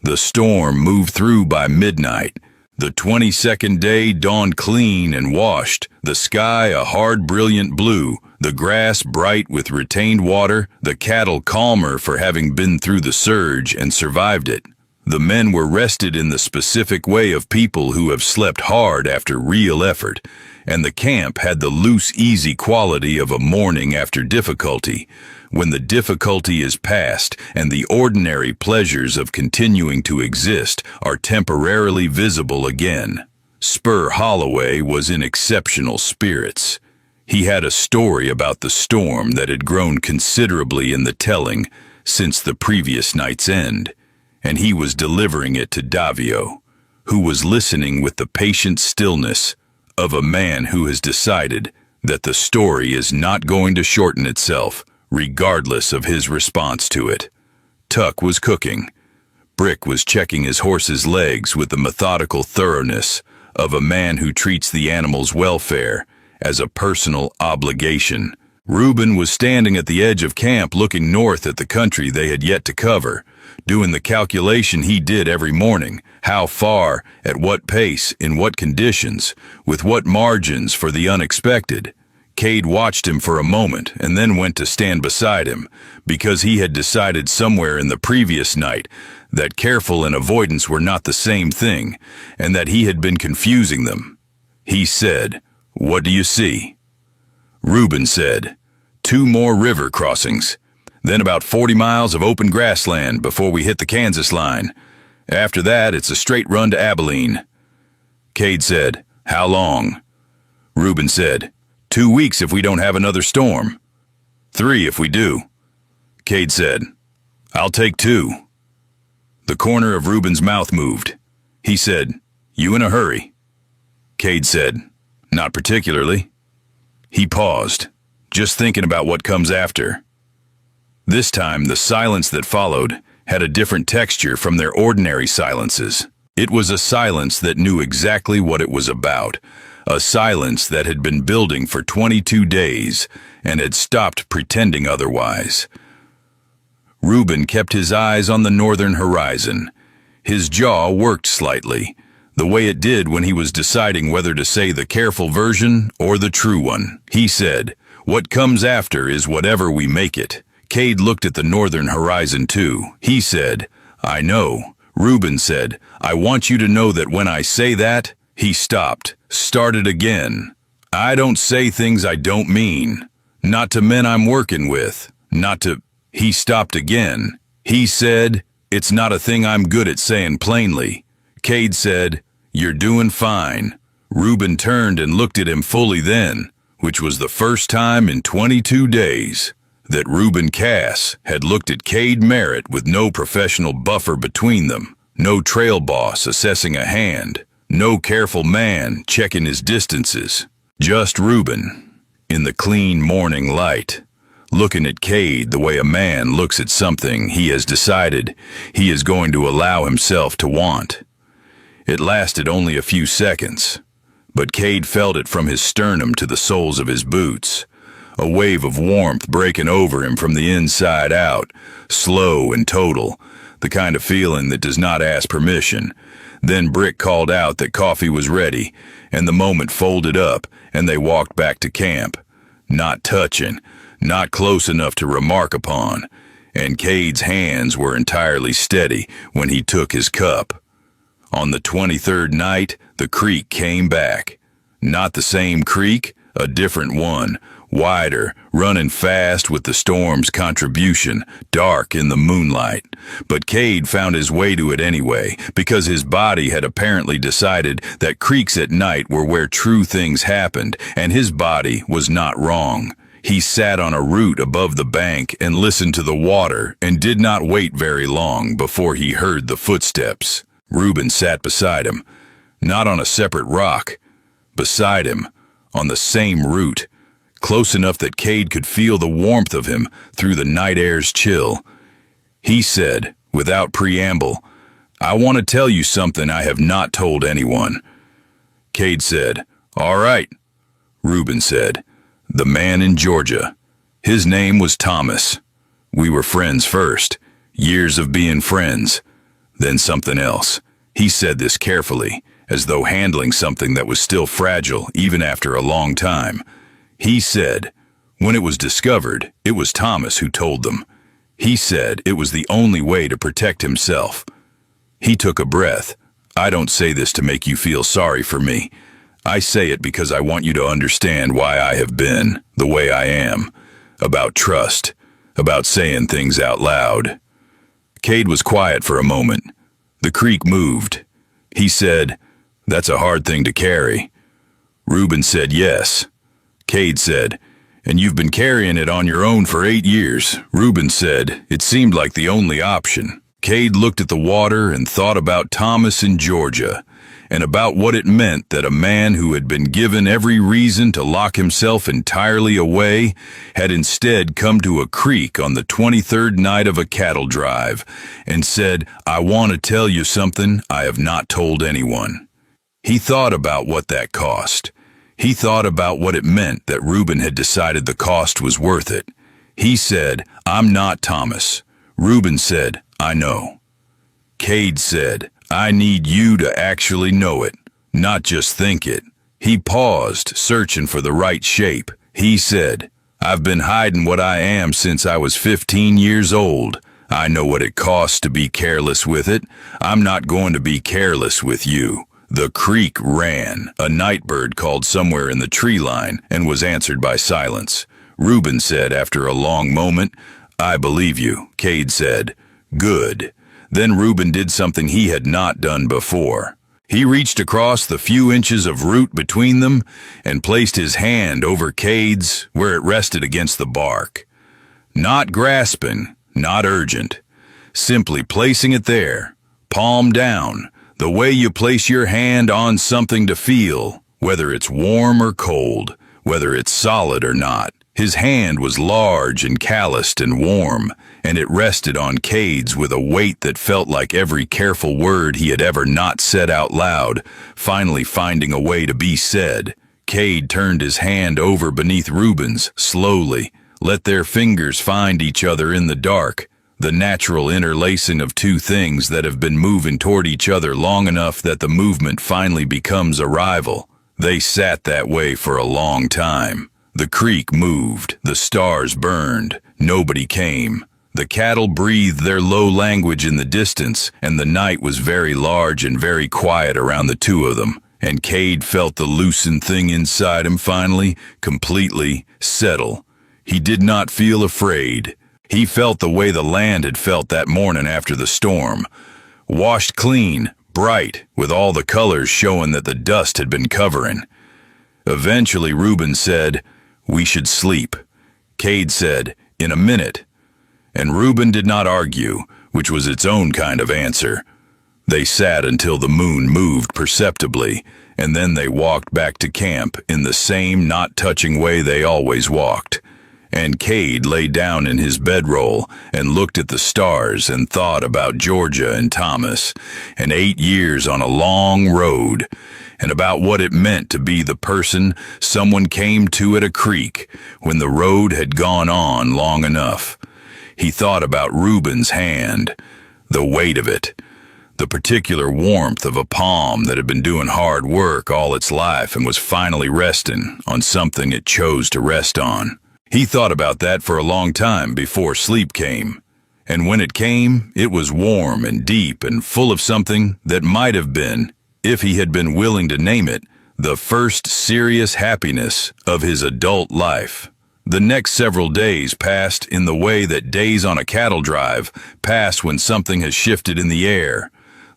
The storm moved through by midnight. The 22nd day dawned clean and washed, the sky a hard brilliant blue, the grass bright with retained water, the cattle calmer for having been through the surge and survived it. The men were rested in the specific way of people who have slept hard after real effort, and the camp had the loose, easy quality of a morning after difficulty, when the difficulty is past and the ordinary pleasures of continuing to exist are temporarily visible again. Spur Holloway was in exceptional spirits. He had a story about the storm that had grown considerably in the telling since the previous night's end, and he was delivering it to Davio, who was listening with the patient stillness of a man who has decided that the story is not going to shorten itself, regardless of his response to it. Tuck was cooking. Brick was checking his horse's legs with the methodical thoroughness of a man who treats the animal's welfare as a personal obligation. Reuben was standing at the edge of camp looking north at the country they had yet to cover, doing the calculation he did every morning, how far, at what pace, in what conditions, with what margins for the unexpected. Cade watched him for a moment and then went to stand beside him, because he had decided somewhere in the previous night that careful and avoidance were not the same thing, and that he had been confusing them. He said, "What do you see?" Reuben said, 2 more river crossings, then about 40 miles of open grassland before we hit the Kansas line. After that, it's a straight run to Abilene. Cade said, "How long?" Reuben said, 2 weeks if we don't have another storm. 3 if we do. Cade said, "I'll take 2. The corner of Reuben's mouth moved. He said, "You in a hurry?" Cade said, "Not particularly." He paused, just thinking about what comes after. This time, the silence that followed had a different texture from their ordinary silences. It was a silence that knew exactly what it was about, a silence that had been building for 22 days and had stopped pretending otherwise. Reuben kept his eyes on the northern horizon. His jaw worked slightly. the way it did when he was deciding whether to say the careful version or the true one. He said, "What comes after is whatever we make it." Cade looked at the northern horizon too. He said, "I know." Reuben said, "I want you to know that when I say that," he stopped, started again. "I don't say things I don't mean. Not to men I'm working with. Not to—" He stopped again. He said, "It's not a thing I'm good at saying plainly." Cade said, "You're doing fine." Reuben turned and looked at him fully then, which was the first time in 22 days that Reuben Cass had looked at Cade Merritt with no professional buffer between them, no trail boss assessing a hand, no careful man checking his distances. Just Reuben, in the clean morning light, looking at Cade the way a man looks at something he has decided he is going to allow himself to want. It lasted only a few seconds, but Cade felt it from his sternum to the soles of his boots, a wave of warmth breaking over him from the inside out, slow and total, the kind of feeling that does not ask permission. Then Brick called out that coffee was ready, and the moment folded up, and they walked back to camp, not touching, not close enough to remark upon, and Cade's hands were entirely steady when he took his cup. On the 23rd night, the creek came back. Not the same creek, a different one, wider, running fast with the storm's contribution, dark in the moonlight. But Cade found his way to it anyway, because his body had apparently decided that creeks at night were where true things happened, and his body was not wrong. He sat on a root above the bank and listened to the water and did not wait very long before he heard the footsteps. Reuben sat beside him, not on a separate rock, beside him, on the same root, close enough that Cade could feel the warmth of him through the night air's chill. He said, without preamble, "I want to tell you something I have not told anyone." Cade said, "All right." Reuben said, "The man in Georgia. His name was Thomas. We were friends first, years of being friends, then something else." He said this carefully, as though handling something that was still fragile even after a long time. He said, when it was discovered, it was Thomas who told them. He said it was the only way to protect himself. He took a breath. "I don't say this to make you feel sorry for me. I say it because I want you to understand why I have been the way I am. About trust, about saying things out loud." Cade was quiet for a moment. The creek moved. He said, "That's a hard thing to carry." Reuben said yes. Cade said, "And you've been carrying it on your own for 8 years. Reuben said, "It seemed like the only option." Cade looked at the water and thought about Thomas in Georgia, and about what it meant that a man who had been given every reason to lock himself entirely away had instead come to a creek on the 23rd night of a cattle drive and said, "I want to tell you something I have not told anyone." He thought about what that cost. He thought about what it meant that Reuben had decided the cost was worth it. He said, "I'm not Thomas." Reuben said, "I know." Cade said, "I need you to actually know it, not just think it." He paused, searching for the right shape. He said, "I've been hiding what I am since I was 15 years old. I know what it costs to be careless with it. I'm not going to be careless with you." The creek ran. A nightbird called somewhere in the tree line and was answered by silence. Reuben said after a long moment, "I believe you." Cade said, "Good." Then Reuben did something he had not done before. He reached across the few inches of root between them and placed his hand over Cade's where it rested against the bark. Not grasping, not urgent, simply placing it there, palm down, the way you place your hand on something to feel, whether it's warm or cold, whether it's solid or not. His hand was large and calloused and warm, and it rested on Cade's with a weight that felt like every careful word he had ever not said out loud, finally finding a way to be said. Cade turned his hand over beneath Reuben's, slowly, let their fingers find each other in the dark. the natural interlacing of two things that have been moving toward each other long enough that the movement finally becomes a rival. They sat that way for a long time. The creek moved, the stars burned, nobody came. The cattle breathed their low language in the distance, and the night was very large and very quiet around the two of them. And Cade felt the loosened thing inside him finally, completely settle. He did not feel afraid. He felt the way the land had felt that morning after the storm. Washed clean, bright, with all the colors showing that the dust had been covering. Eventually Reuben said, "We should sleep." Cade said, "In a minute." And Reuben did not argue, which was its own kind of answer. They sat until the moon moved perceptibly, and then they walked back to camp in the same not-touching way they always walked. And Cade lay down in his bedroll and looked at the stars and thought about Georgia and Thomas, and 8 years on a long road, and about what it meant to be the person someone came to at a creek when the road had gone on long enough. He thought about Reuben's hand, the weight of it, the particular warmth of a palm that had been doing hard work all its life and was finally resting on something it chose to rest on. He thought about that for a long time before sleep came. And when it came, it was warm and deep and full of something that might have been, if he had been willing to name it, the first serious happiness of his adult life. The next several days passed in the way that days on a cattle drive pass when something has shifted in the air.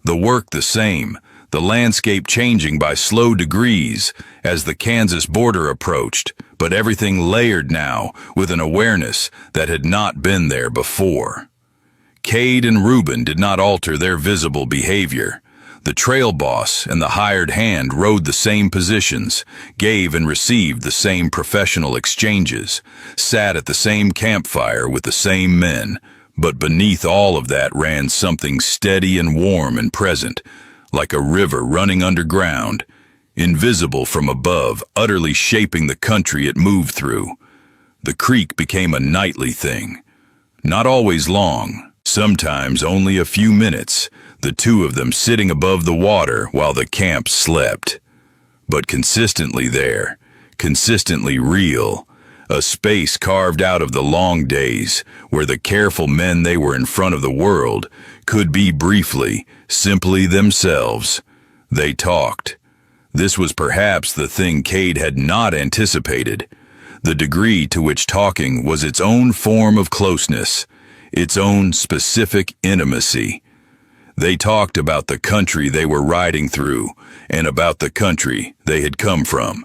The work the same, the landscape changing by slow degrees as the Kansas border approached, but everything layered now with an awareness that had not been there before. Cade and Reuben did not alter their visible behavior. The trail boss and the hired hand rode the same positions, gave and received the same professional exchanges, sat at the same campfire with the same men, but beneath all of that ran something steady and warm and present, like a river running underground, invisible from above, utterly shaping the country it moved through. The creek became a nightly thing. Not always long, sometimes only a few minutes, the two of them sitting above the water while the camp slept. But consistently there, consistently real, a space carved out of the long days where the careful men they were in front of the world could be briefly, simply themselves. They talked. This was perhaps the thing Cade had not anticipated, the degree to which talking was its own form of closeness, its own specific intimacy. They talked about the country they were riding through and about the country they had come from,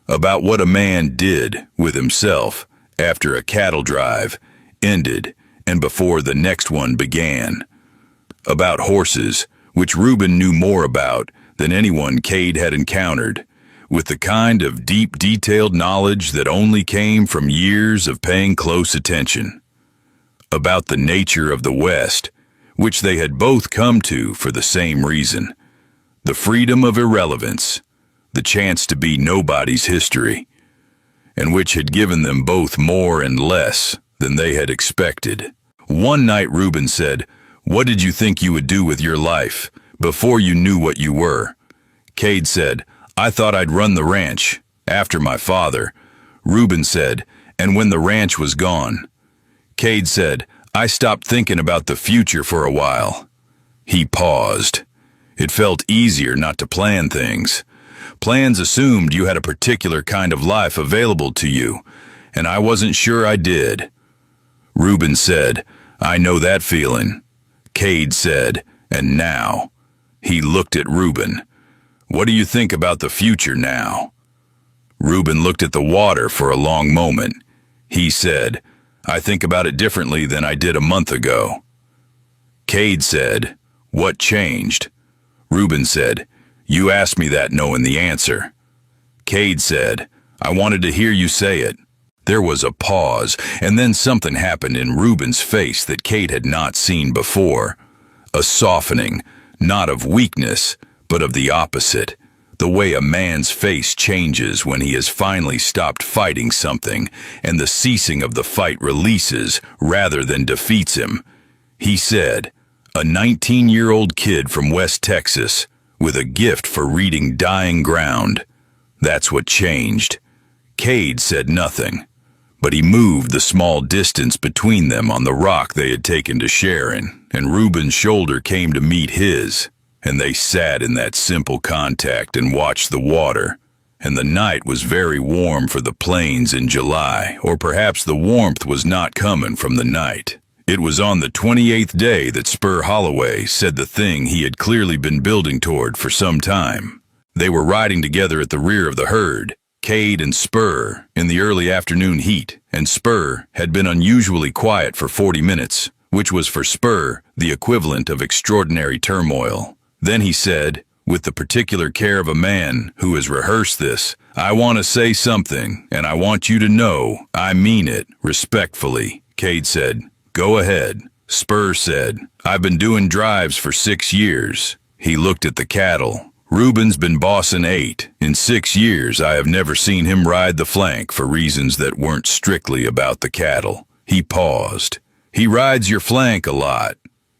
about what a man did with himself after a cattle drive ended and before the next one began, about horses, which Reuben knew more about than anyone Cade had encountered, with the kind of deep, detailed knowledge that only came from years of paying close attention, about the nature of the West, which they had both come to for the same reason, the freedom of irrelevance, the chance to be nobody's history, and which had given them both more and less than they had expected. One night Reuben said, "What did you think you would do with your life before you knew what you were?" Cade said, "I thought I'd run the ranch, after my father." Reuben said, "And when the ranch was gone?" Cade said, "I stopped thinking about the future for a while." He paused. It felt easier not to plan things. Plans assumed you had a particular kind of life available to you, and I wasn't sure I did. Reuben said, "I know that feeling." Cade said, "And now?" He looked at Reuben. "What do you think about the future now?" Reuben looked at the water for a long moment. He said, "I think about it differently than I did a month ago." Cade said, "What changed?" Reuben said, "You asked me that knowing the answer." Cade said, "I wanted to hear you say it." There was a pause, and then something happened in Reuben's face that Cade had not seen before. A softening, not of weakness, but of the opposite. The way a man's face changes when he has finally stopped fighting something, and the ceasing of the fight releases rather than defeats him. He said, a 19-year-old kid from West Texas with a gift for reading dying ground. That's what changed. Cade said nothing, but he moved the small distance between them on the rock they had taken to Sharon, and Reuben's shoulder came to meet his, and they sat in that simple contact and watched the water. And the night was very warm for the plains in July, or perhaps the warmth was not coming from the night. It was on the 28th day that Spur Holloway said the thing he had clearly been building toward for some time. They were riding together at the rear of the herd, Cade and Spur, in the early afternoon heat, and Spur had been unusually quiet for 40 minutes, which was for Spur the equivalent of extraordinary turmoil. Then he said, with the particular care of a man who has rehearsed this, I want to say something, and I want you to know I mean it, respectfully. Cade said, go ahead. Spur said, I've been doing drives for 6 years. He looked at the cattle. Reuben's been bossing 8. In 6 years, I have never seen him ride the flank for reasons that weren't strictly about the cattle. He paused. He rides your flank a lot.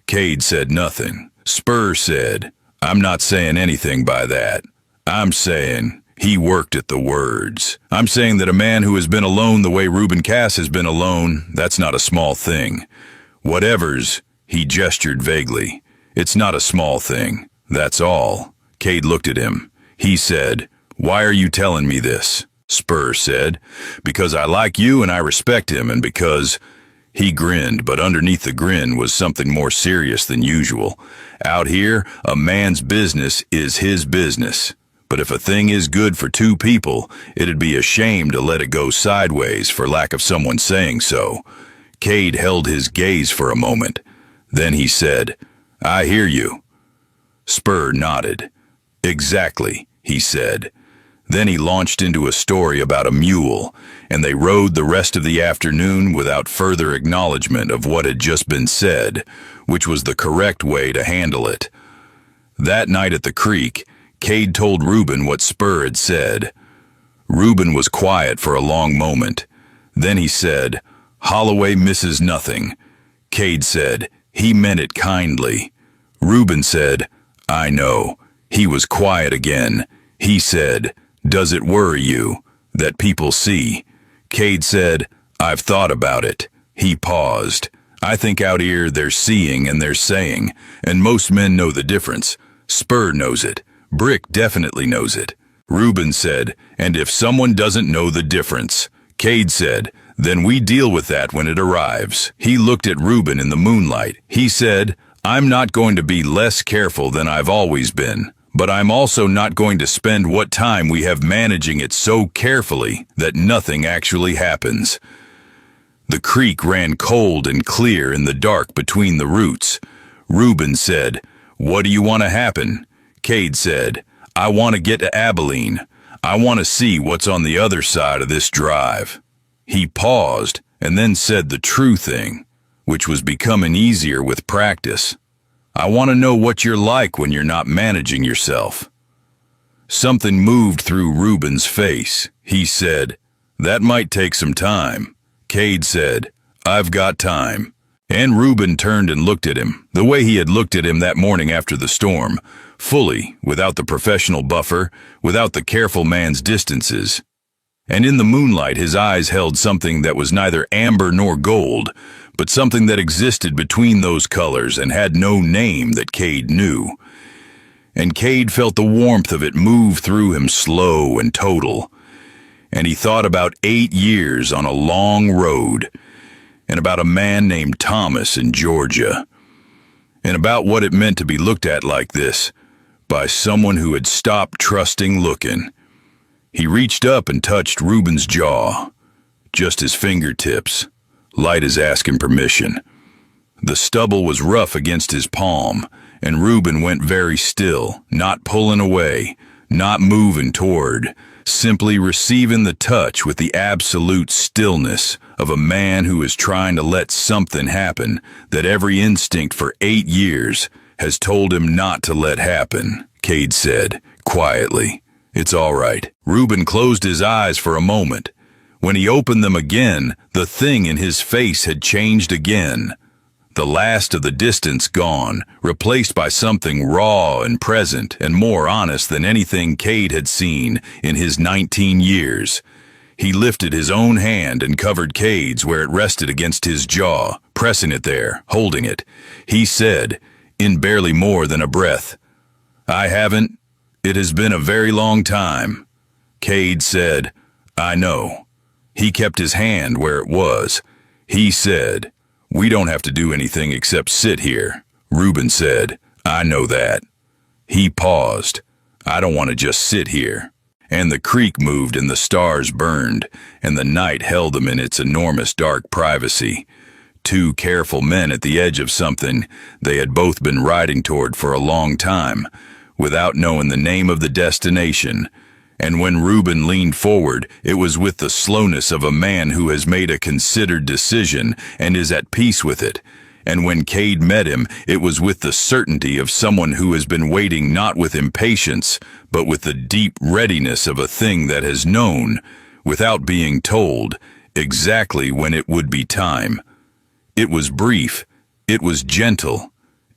Cade said nothing. Spur said, I'm not saying anything by that. I'm saying he worked at the words. I'm saying that a man who has been alone the way Reuben Cass has been alone, that's not a small thing. Whatever's, he gestured vaguely. It's not a small thing. That's all. Cade looked at him. He said, why are you telling me this? Spur said, because I like you and I respect him, and because... He grinned, but underneath the grin was something more serious than usual. Out here, a man's business is his business. But if a thing is good for 2 people, it'd be a shame to let it go sideways for lack of someone saying so. Cade held his gaze for a moment. Then he said, I hear you. Spur nodded. Exactly, he said. Then he launched into a story about a mule, and they rode the rest of the afternoon without further acknowledgement of what had just been said, which was the correct way to handle it. That night at the creek, Cade told Reuben what Spur had said. Reuben was quiet for a long moment. Then he said, Holloway misses nothing. Cade said, he meant it kindly. Reuben said, I know. He was quiet again. He said, does it worry you that people see? Cade said, I've thought about it. He paused. I think out here they're seeing and they're saying, and most men know the difference. Spur knows it. Brick definitely knows it. Reuben said, and if someone doesn't know the difference, Cade said, then we deal with that when it arrives. He looked at Reuben in the moonlight. He said, I'm not going to be less careful than I've always been. But I'm also not going to spend what time we have managing it so carefully that nothing actually happens. The creek ran cold and clear in the dark between the roots. Reuben said, what do you want to happen? Cade said, I want to get to Abilene. I want to see what's on the other side of this drive. He paused and then said the true thing, which was becoming easier with practice. I want to know what you're like when you're not managing yourself. Something moved through Reuben's face. He said, that might take some time. Cade said, I've got time. And Reuben turned and looked at him, the way he had looked at him that morning after the storm, fully, without the professional buffer, without the careful man's distances. And in the moonlight his eyes held something that was neither amber nor gold, but something that existed between those colors and had no name that Cade knew. And Cade felt the warmth of it move through him slow and total. And he thought about 8 years on a long road, and about a man named Thomas in Georgia, and about what it meant to be looked at like this by someone who had stopped trusting looking. He reached up and touched Reuben's jaw, just his fingertips, light as asking permission. The stubble was rough against his palm, and Reuben went very still, not pulling away, not moving toward, simply receiving the touch with the absolute stillness of a man who is trying to let something happen that every instinct for 8 years has told him not to let happen. Cade said, quietly, it's all right. Reuben closed his eyes for a moment. When he opened them again, the thing in his face had changed again. the last of the distance gone, replaced by something raw and present and more honest than anything Cade had seen in his 19 years. He lifted his own hand and covered Cade's where it rested against his jaw, pressing it there, holding it. He said, in barely more than a breath, "I haven't. It has been a very long time." Cade said, "I know." He kept his hand where it was. He said, "We don't have to do anything except sit here." Reuben said, "I know that." He paused. "I don't want to just sit here." And the creek moved and the stars burned, and the night held them in its enormous dark privacy. Two careful men at the edge of something they had both been riding toward for a long time, without knowing the name of the destination. And when Reuben leaned forward, it was with the slowness of a man who has made a considered decision and is at peace with it. And when Cade met him, it was with the certainty of someone who has been waiting not with impatience, but with the deep readiness of a thing that has known, without being told, exactly when it would be time. It was brief. It was gentle.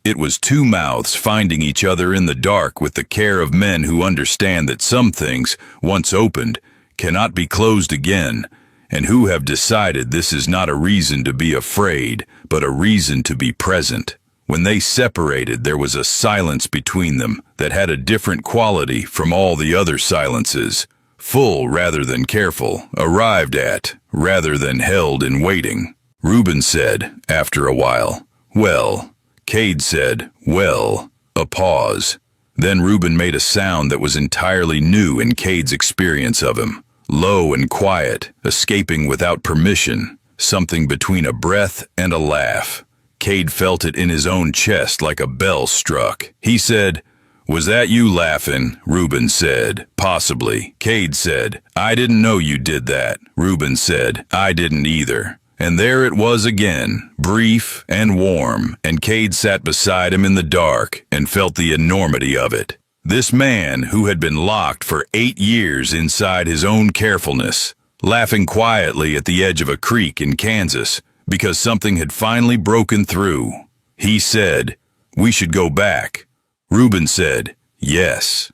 It was two mouths finding each other in the dark with the care of men who understand that some things, once opened, cannot be closed again, and who have decided this is not a reason to be afraid, but a reason to be present. When they separated, there was a silence between them that had a different quality from all the other silences, full rather than careful, arrived at rather than held in waiting. Reuben said, after a while, "Well." Cade said, "Well." A pause. Then Reuben made a sound that was entirely new in Cade's experience of him. Low and quiet, escaping without permission, something between a breath and a laugh. Cade felt it in his own chest like a bell struck. He said, "Was that you laughing?" Reuben said, "Possibly." Cade said, "I didn't know you did that." Reuben said, "I didn't either." And there it was again, brief and warm, and Cade sat beside him in the dark and felt the enormity of it. This man who had been locked for 8 years inside his own carefulness, laughing quietly at the edge of a creek in Kansas because something had finally broken through. He said, "We should go back." Reuben said, "Yes."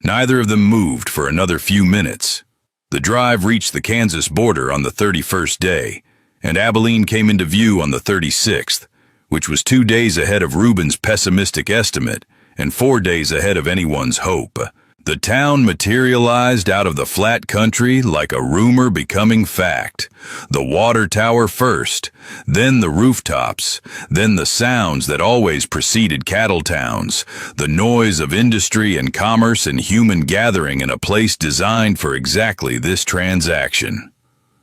Neither of them moved for another few minutes. The drive reached the Kansas border on the 31st day, and Abilene came into view on the 36th, which was 2 days ahead of Reuben's pessimistic estimate and 4 days ahead of anyone's hope. The town materialized out of the flat country like a rumor becoming fact. The water tower first, then the rooftops, then the sounds that always preceded cattle towns, the noise of industry and commerce and human gathering in a place designed for exactly this transaction.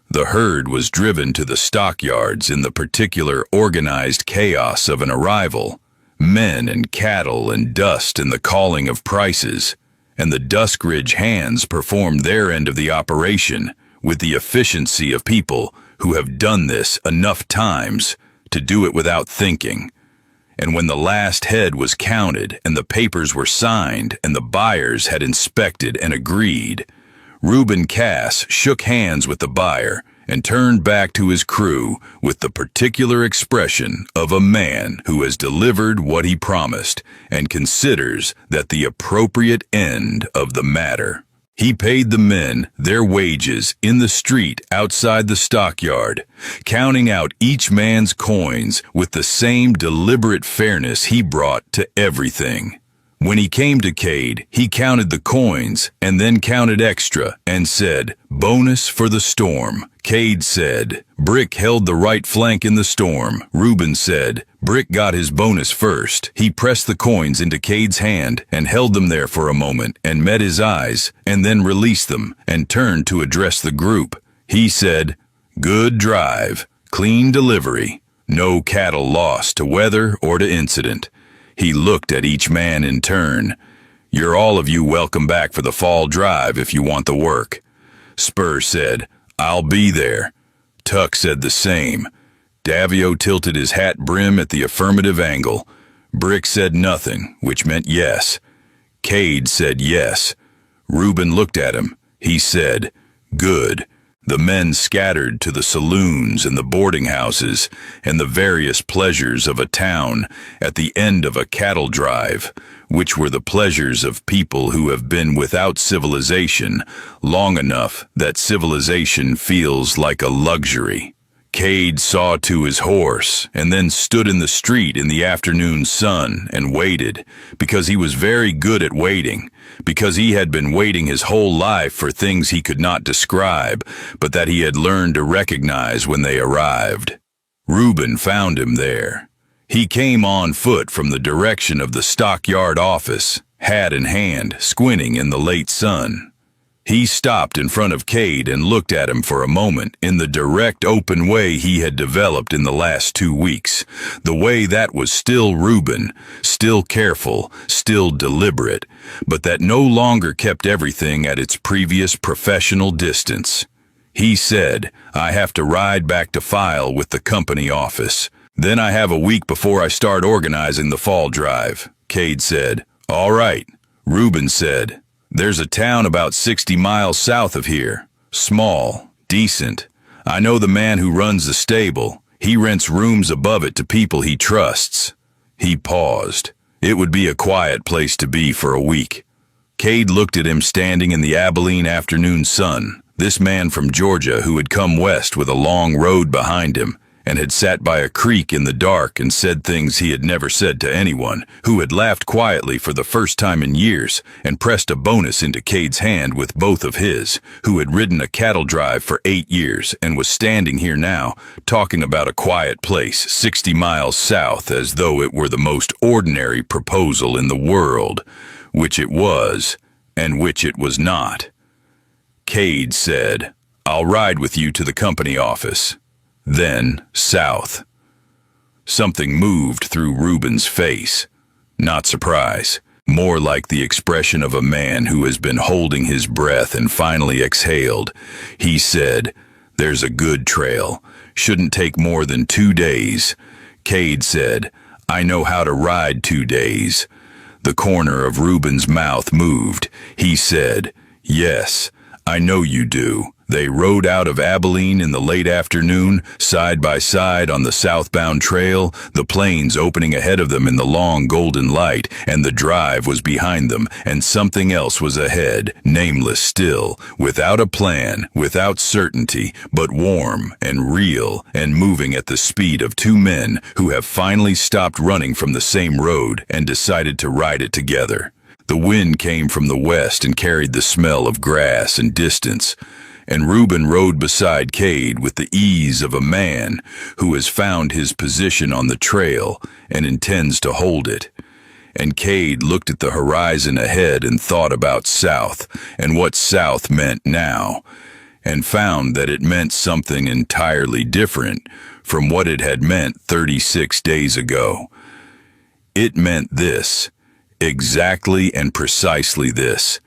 The herd was driven to the stockyards in the particular organized chaos of an arrival, men and cattle and dust and the calling of prices, and the Duskridge hands performed their end of the operation with the efficiency of people who have done this enough times to do it without thinking. And when the last head was counted and the papers were signed and the buyers had inspected and agreed, Reuben Cass shook hands with the buyer and turned back to his crew with the particular expression of a man who has delivered what he promised and considers that the appropriate end of the matter. He paid the men their wages in the street outside the stockyard, counting out each man's coins with the same deliberate fairness he brought to everything. When he came to Cade, he counted the coins and then counted extra and said, "Bonus for the storm." Cade said, "Brick held the right flank in the storm." Reuben said, "Brick got his bonus first." He pressed the coins into Cade's hand and held them there for a moment and met his eyes and then released them and turned to address the group. He said, "Good drive, clean delivery, no cattle lost to weather or to incident." He looked at each man in turn. "You're all of you welcome back for the fall drive if you want the work." Spur said, "I'll be there." Tuck said the same. Davio tilted his hat brim at the affirmative angle. Brick said nothing, which meant yes. Cade said yes. Reuben looked at him. He said, "Good. The men scattered to the saloons and the boarding houses and the various pleasures of a town at the end of a cattle drive, which were the pleasures of people who have been without civilization long enough that civilization feels like a luxury. Cade saw to his horse and then stood in the street in the afternoon sun and waited, because he was very good at waiting, because he had been waiting his whole life for things he could not describe, but that he had learned to recognize when they arrived. Reuben found him there. He came on foot from the direction of the stockyard office, hat in hand, squinting in the late sun. He stopped in front of Cade and looked at him for a moment in the direct, open way he had developed in the last 2 weeks, the way that was still Reuben, still careful, still deliberate, but that no longer kept everything at its previous professional distance. He said, "I have to ride back to file with the company office. Then I have a week before I start organizing the fall drive." Cade said, "All right." Reuben said, "There's a town about 60 miles south of here. Small, decent. I know the man who runs the stable. He rents rooms above it to people he trusts." He paused. It would be a quiet place to be for a week. Cade looked at him standing in the Abilene afternoon sun, this man from Georgia who had come west with a long road behind him, and had sat by a creek in the dark and said things he had never said to anyone, who had laughed quietly for the first time in years and pressed a bonus into Cade's hand with both of his, who had ridden a cattle drive for 8 years and was standing here now, talking about a quiet place 60 miles south as though it were the most ordinary proposal in the world, which it was, and which it was not. Cade said, "I'll ride with you to the company office." Then south. Something moved through Reuben's face. Not surprise, more like the expression of a man who has been holding his breath and finally exhaled. He said, "There's a good trail. Shouldn't take more than 2 days." Cade said, "I know how to ride 2 days." The corner of Reuben's mouth moved. He said, "Yes, I know you do." They rode out of Abilene in the late afternoon, side by side on the southbound trail, the plains opening ahead of them in the long golden light, and the drive was behind them, and something else was ahead, nameless still, without a plan, without certainty, but warm and real and moving at the speed of 2 men who have finally stopped running from the same road and decided to ride it together. The wind came from the west and carried the smell of grass and distance, and Reuben rode beside Cade with the ease of a man who has found his position on the trail and intends to hold it. And Cade looked at the horizon ahead and thought about south and what south meant now, and found that it meant something entirely different from what it had meant 36 days ago. It meant this, exactly and precisely this,